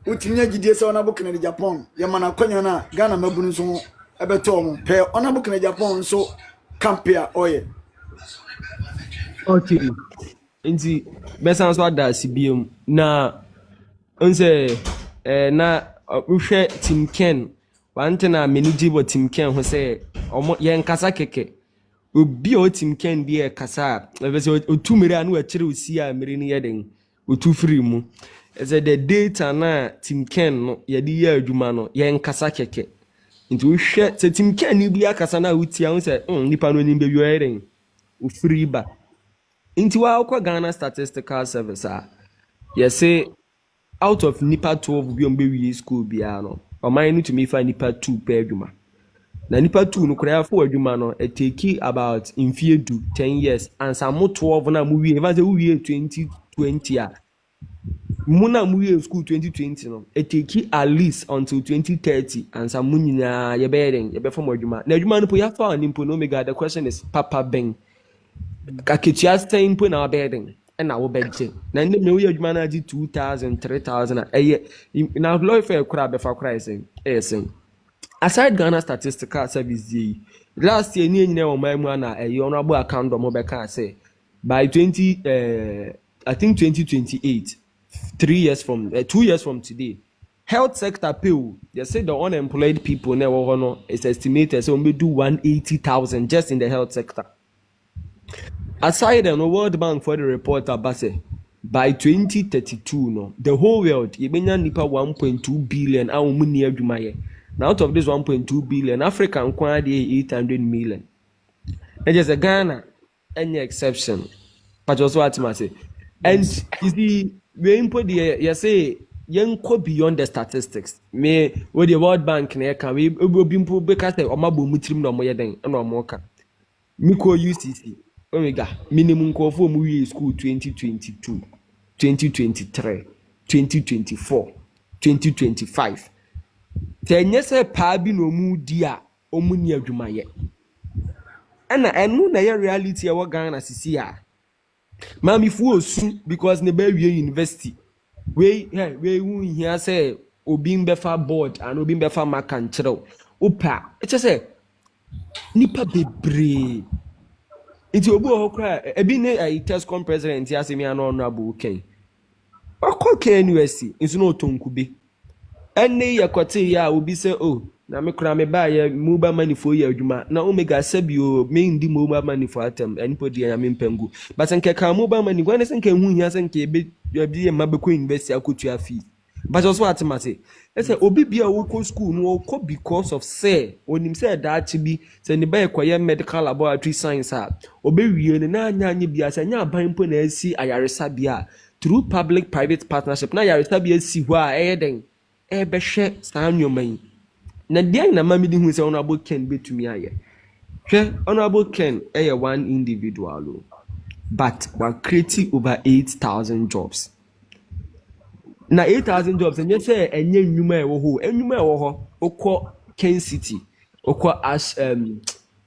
utinya gidie se ona bokena de Japan ye mana kwanya na Ghana mabunu so ebeto mo pe ona bokena Japan so campia oye okay nti besan so ada CBM na nse na uhwe Tim Ken wantena meniji bo Tim Ken ho se omo ye nkasa keke obi o Tim Ken die kasa ebese otumere anu akire osi a mere ni yeden otu free mu ese the data na Tim Ken no ye di ye adwuma no ye nkasa keke nti uhwe se Tim Ken ni bi akasa na utia ho se nipa no ni be wi yeden o free ba nti wa kwa Ghana Statistical Service you say out of nipa 12 bi on be school bia no o man no to me fa nipa 2 per adwuma na nipa 2 no kura for adwuma no it take about in fear do 10 years and some 12 na mu wie even say we 2020 a mu na mu wie school 2020 no it take at least until 2030 and some nyina ye be from adwuma na adwuma no po ya fa nimpo no mega the question is papa ben kaketua stain po na bedding na wo bedje na ndem na wo adwuma na di 2000 3000 na law fair kura be fa kura esen aside Ghana Statistical Service last year ni nyina wo mamu na honorable account mo be ka say by 20 I think 2028 2 years from today health sector pay they say the unemployed people na wo no is estimated so we do 180,000 just in the health sector. Aside the World Bank for the report abase by 2032 no the whole world ibenya nipa 1.2 billion awumuni adwumaye. Now out of this 1.2 billion Africa nkwa dey 800 million. And just a Ghana any exception. But also what I say. And is the we input the you say yenko beyond the statistics. Me with the World Bank na can we obimpo because o mabo mutirim na mo yeden na o mo ka. Miko UCC Omega minimum call for movie school 2022, 2023, 2024, 2025. Tenye se pa bi no mu dia omuni adwumaye. Ana enu na ye reality e wo Ghana sisi a. Mami fu osu because ne ba wie university. We hu hia say obi mbefa board and obi mbefa maka nkyerɛw. Opa, eche say nipa bebre iti obu okra ebi ne Tescom president ya semi ano honorable Ken akọ NUSC nso no tonkube enne yakote ya obi se na me kra me ba ya mobile money for ya adwuma na omega sabio me ndi mobile money for atem anybody ya me mpangu but nke ka mobile money gwane se nke hu hia se nke be ya mabekọ university akotua fee but also atemase ese obi bia wo ko school no ko because of say onim say that bi say ne ba ekoye medical laboratory science a obi wie ne na anya bia say nya ban po na asi ayaresa bia through public private partnership na ayaresa bia si ho a eden be hwe san nyoman na dia na mami di hu say honorable Ken betumi aye hwe honorable Ken one individual but we create over 8,000 jobs. Na 8,000 jobs and you say enye nnwuma e wo ho nnwuma e wo ho okọ Ken City okọ Ash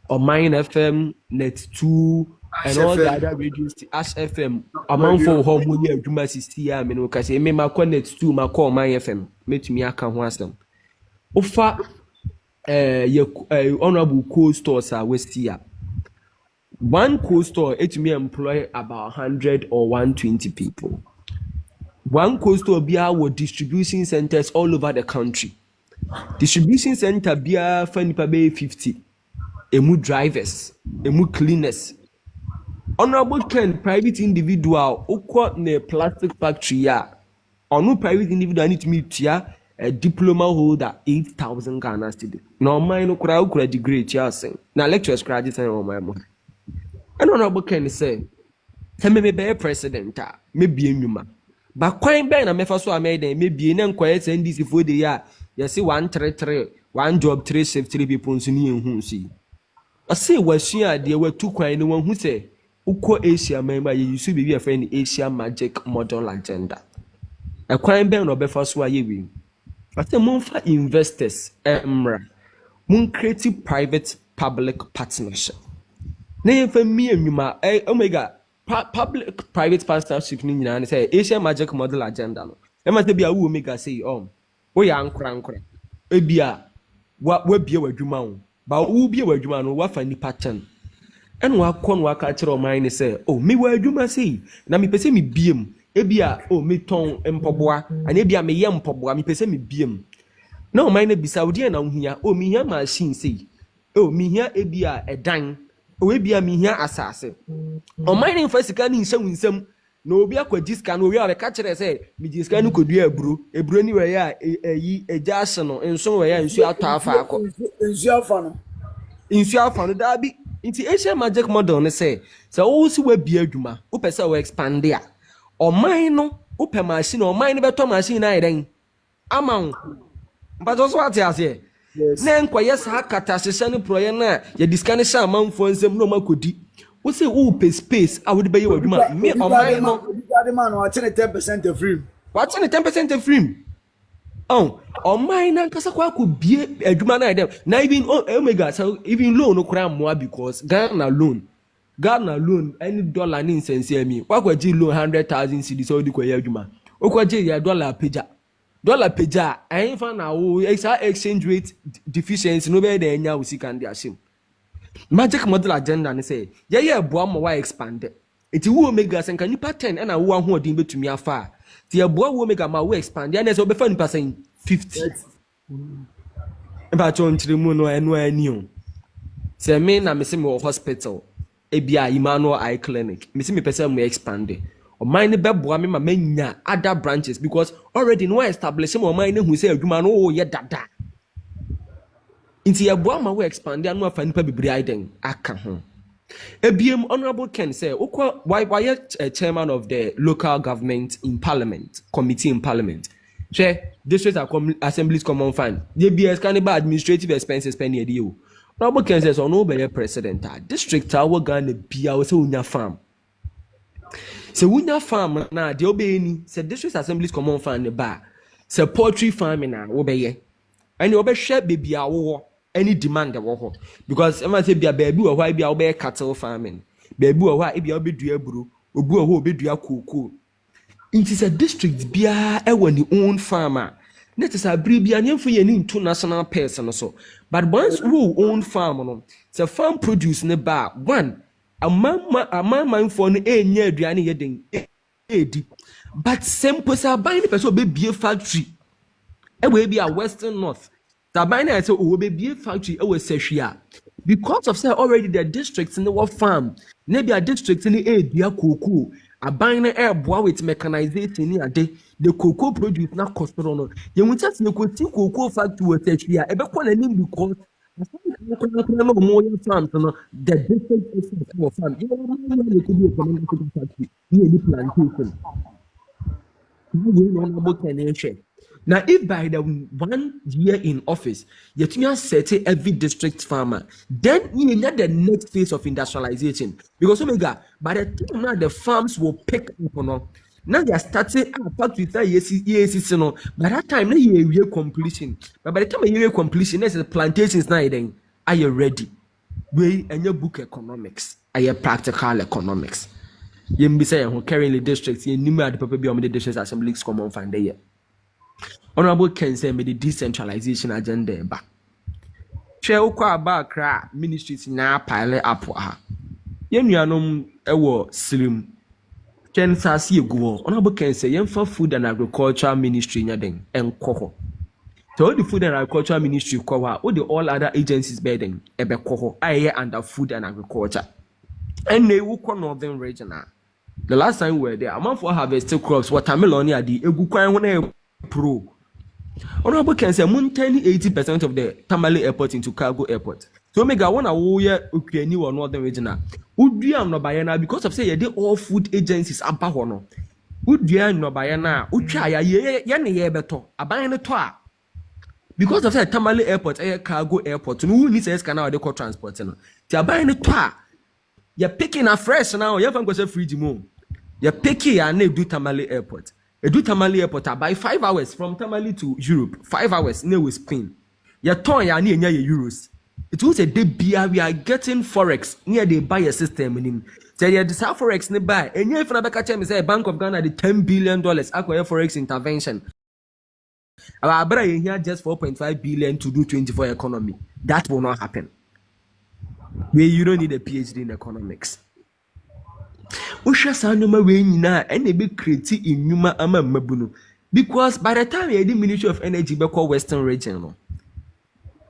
OHENE FM Net 2 and all the other radios Ash FM amanfo ho mo nya adwuma sisi a me no ka say me makọ Net 2 makọ OHENE FM metumi aka ho asem ofa honorable cold stores are west here. One cold store it may employ about 100 or 120 people. One cold store beer with distribution centers all over the country. Distribution center beer fanipa bay 50. Emu drivers, emu cleaners. Honorable Ken, private individual, ukwa ne plastic factory ya. Onu private individual need to meet ya a diploma holder 8,000 Ghana cedi. No mine ukura degree chasing. Na lecturers graduate on my mo. And Honorable Ken say, "Tell me be president maybe enyuma. But kwan ben na mefa so amede maybe na nkoye send this for the year. You see 133, one job 3 shift 3 people nso ni ehun si. I say wasua de we two kwan no hu say uko Asia member you should be a friend Asia magic model agenda. A kwan ben no befa so aye wi. I say monfa investors emra. Mon create private public partnership. Na yefa mi enwuma omega public private partnership ni nyina say Asia magic model agenda no. E ma te bia wo omega say wo ya nkra e bia wa bia wadwuma wo ba wo bia wadwuma no wa fa ni pattern en wa kon wa ka kire o man ni say me wadwuma sei na me pese me biem e bia me ton empoboa ana e bia me ye mpoboa me pese me biem na o man na bisa wo dia na ohia me hia machine sei me hia e bia edan o e bia me hia asase o man ni fa sika ni nsam no obi akwaji sika no obi abeka kire say me ji sika no kodua eburo ni we ya eyi eja ase no enso we ya nsu ato afa akọ nsu afa no da bi nti Asia magic model ne say wo si wa bia adwuma wo pese wo expand ya o man no wo pe machine o man no beto machine na iden amount but also what you say na enkoye sa kata hyehyɛ ne proye na ya discount sha amanfo nsem no makodi wo say wo pe space a wo de beye wadwuma me o man no man wa 10% free what 10% free o man na kasa kwa ko bie adwuma na dem na even omega so even loan no kura moa because Ghana loan any dollar ni nsense mi kwa kwa ji loan 100,000 cedi so di kwa ya adwuma o kwa ji ya dollar peja ayin fa na wo exchange rate deficiency no be dey nya wo sika ndi ashim magic model agenda ne say ye boa mo wa expand iti wo omega sen kan nipa 10 na wo ahoodin betumi afa ti ye boa wo omega ma wo expand ya na so be fa nipa sen 50 ba chon chirimu no enu ani o se me na me se me hospital e bia Emmanuel Eye Clinic me se me pese mo expand o mine be boa me ma manya other branches because already no establish mo mine hu say adwuma no wo ye dada inti ye boa ma we expand anu afa nipa bibiri aiden aka ho ebiem Honorable Ken say why chairman of the local government in parliament committee in parliament share district assemblies common fund DBS cannibal administrative expenses penny a deal. Honorable Ken says no be president district our Ghana bia we say unya farm se unya farm na de obeni se district assemblies common fund ba se poultry farming na wo be ye ani wo be hwe bebia wo any demand wo ho because em say bia baabi wo ho bia wo be cattle farming baabi wo ho bia wo be dua buru obu wo ho be dua cocoa into a district bia e wani own farmer net is a bria nyemfo ye ni international person so but once we own farm no say farm produce ne ba one amama for no enya aduane ye den edi but simple say buy ni person be bie factory e we be a western north Tabai na say we be factory e we sehwia because of say already the districts in the farm na be a district ni e dua cocoa aban na airboa with mechanization ni ade the cocoa produce na cost no ye wuta se ko ti cocoa factory we sehwia e be kwa na nim because no more farm no the district is for farm you know you could be a economic factory ni any plantation we no about connection. Now, if by the 1 year in office, yet you set every district farmer, then you need the next phase of industrialization. Because Omega, by the time now the farms will pick up, now they are starting factory yes, no. By that time, now you year completion. But by the time you year completion, there's the plantations now. Then are you ready? We and your book economics, are you practical economics? You be saying who carrying the districts, you numerate the people beyond the district assemblies come on find there. Honorable Ken say me the decentralization agenda back. hwɛ wokɔ aba akra ministries na pile up ha yenuanom ɛwɔ slim chen sase egu honorable can say yemfa food and agriculture ministry nya den enko ho so the food and agriculture ministry kɔ ha all the all other agencies burden ɛbɛkɔ ho ayɛ under food and agriculture and they wokɔ northern region the last time we were there amount for harvested crops watermelon ya di egu kwan ho na pro honorable can say mun 80% of the Tamale airport into cargo airport so mega one awoye Ukraine or northern region udua no bayana because of say ye dey all food agencies aba ho no udua no bayana utwa ya ye ne ye beto aban ne to a because of say Tamale airport cargo airport no who need say scan now dey call transport no ti aban ne to a you picking a fresh now you fan go say free mo you picking ya na do Tamale airport edu Tamale airport by 5 hours from Tamale to Europe 5 hours na we Spain you turn ya na enya ye euros it was a day bia we are getting forex near the buy a system nim say the forex ne buy enya if na beka che me say Bank of Ghana the $10 billion acquire forex intervention our brother here just 4.5 billion to do 24 economy that will not happen where you don't need a PhD in economics Usha sanoma we nyina ene be create inuma ama mabuno because by the time the Ministry of Energy be call Western region no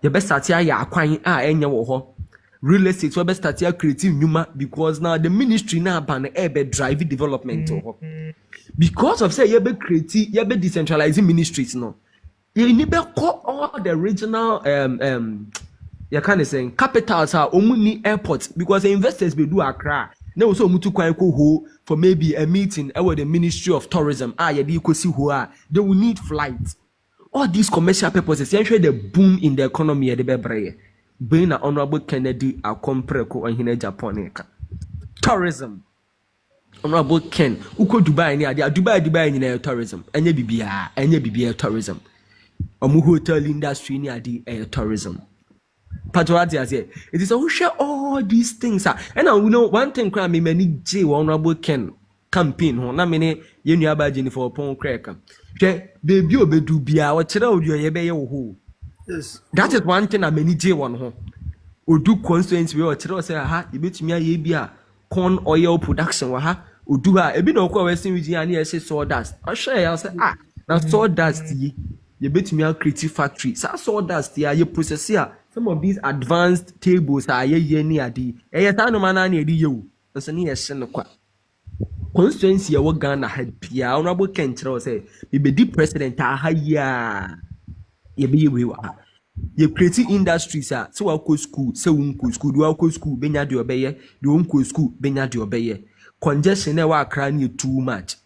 you best start ya akwan enye wo ho real estate we best start ya create inuma because now the ministry na ban e be drive development ho because of say you be create you be decentralizing ministries no you need be call all the regional you can say capitals are omuni airports because the investors be do Accra na also mutu kwan ko ho for maybe a meeting with the Ministry of Tourism ye dey ko si ho they will need flights all these commercial purposes ensure the boom in the economy de bebreye being na honorable Kennedy akompreko OHENE Agyapong tourism honorable Ken uko Dubai ni ade Dubai ni na tourism enye bibia tourism omu hotel industry ni ade tourism it is a share all these things and now we know one thing crime many J honorable Ken campaign ho na mene ye nuaba Jennifer Pon crack baby obedu bia o kire odu ye be ye wo yes that is one thing many J one ho odu constituency we o kire say ha e betumi aye bia corn oil production wa ha odu ha e bi na okwa western region ani e say sawdust o share ya say na sawdust ye betumi create factory sawdust ya ye process ya some of these advanced tables are ye ni adi no mana na edi yewu so ne ye hye no kwa constituency we Ghana had pia honorable Ken kire say be di president ahaya ye be we wa ye create industries so wa ko school so we ko school do wa ko school benya de obeye de won ko school benya de obeye congestion na wa Accra ni too much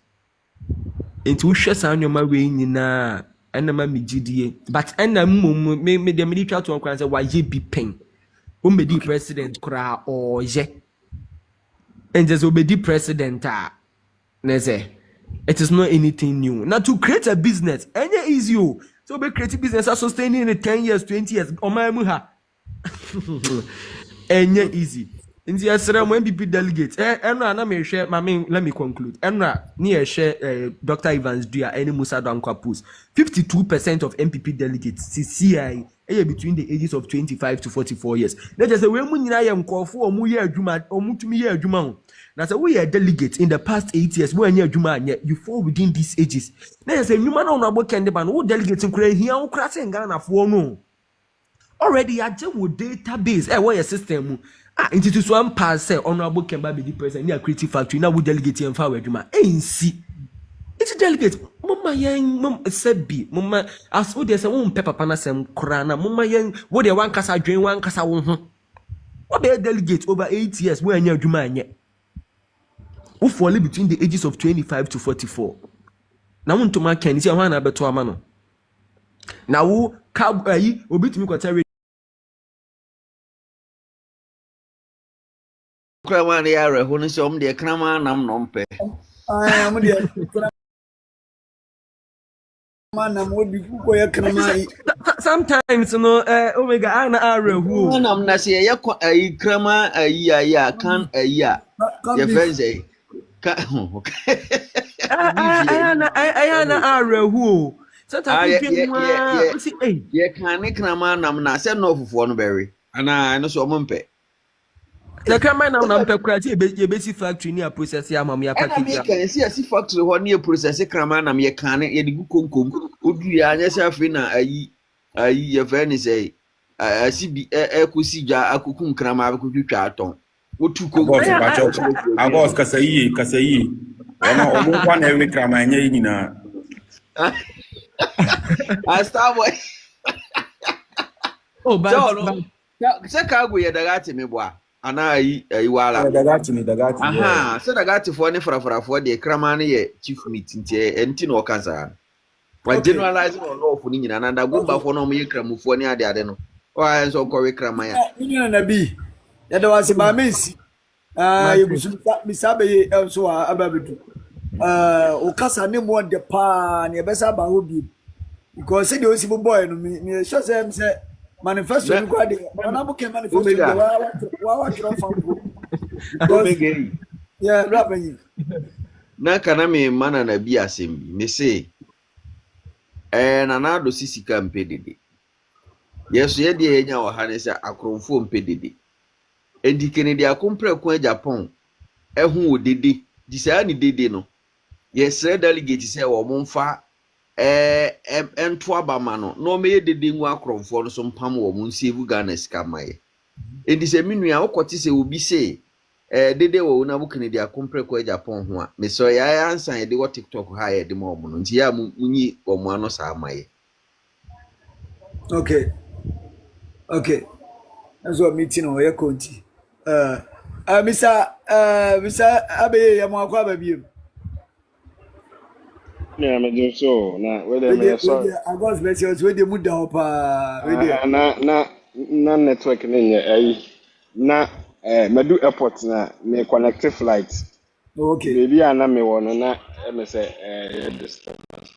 enti wo hwe san nyoma we nyina enema migidie but enam me dem dey try to encourage say why be pen o me di president kra oje and just obedi president na say it is not anything new now to create a business any easy so be create business sustaining in 10 years 20 years o ma mu ha any easy in the SRM MPP delegates enra na me hwe mame let me conclude enra ni e hwe Dr. Evans Dua any Musa Dankwa post 52% of MPP delegates CCI between the ages of 25 to 44 years na just say we mu nyina ye nkofo o mu ye adwuma o mu tumi ye adwuma ho na say we are delegates in the past 8 years we anya adwuma anya you fall within these ages na just say nyuma na ono abokende ba no wo delegates nkura hia wo kura se Ghana fo no already aje wo database where your system mu into so one pass say honorable Kemba be the president near creative factory now we delegate and far adwuma see it's delegate mama yen mom sebi mama as wo dey say won papa na sem kra na mama yen wo dey wan kasa dwen wan kasa wo ho wo be delegate over 8 years we anya adwuma anye wo fall between the ages of 25 to 44 na won to ma kan see ho na beto ama no na wo ka obitumi kwata Kraman yare who is on the Kraman am nompe. I am the man would be Kramai. Sometimes Omega Anna are who I'm not say a crama a year can a year. Your friends say, I am who Santa Cruz we see hey. Ye can Kraman nam na say no fufu no berry. Ana no so mompe. The Kraman nam pekura ti ye besi factory ni a process ya mam ya package. Ana me kan see factory ho na process Kraman nam ye kan ye de gu konkom. Odu ya anya say afi na ayi ye fa ni say asibi ekosi gya akukun Kraman akutwitwa aton. Wotu ko Agos kasayi ono kwa na ewe Kraman nya nyina. Starboy. Oh, but Chicago ye dagati me boa. Ana ayi wala. Dagati. Aha, so dagati fo ne frafrafo de Kraman ye chief meet ntie enti no kansa. Wa generalize on law fo ni nyina na ndagomba fo no mo ye kramufo ni ade no. Wa enso ko we Kraman ya. Nyina na bi. Ya da wase ba mensi. Yebusu misabe ye enso ababedu. O kasa ne mo de pa ne besa ba ho bi. Because say the osi boy no me sure say manifesto ni kwa de na mo ke manifesto wa draw from yeah rapping na kana me mana na bi asembi me say na na do sisika mpedede yeso ye de enya wo ha ne say akromfo mpedede edi kenedi akompre ko Japan ehun odede di say ani dede no yesre delegate say wo momfa ento abama no me yedede ngu akromfo no so mpam wo mun save Ghana sika maye edi se minua okote se obi se dede wo na bu Kennedy akompre ko Japan ho a me so ya ansan ye de wo TikTok ha ye de mo no nti ya munyi wo mo ano sa maye. Okay aso meeting o ye konti Mr. Abe ya mo akwa ba biem. Yeah, me do so. Na we dey sorry. I got special we dey muda opa. We dey na network ni na Medu airport na me connect flight. Okay. Baby ana me wono na me say disturbance.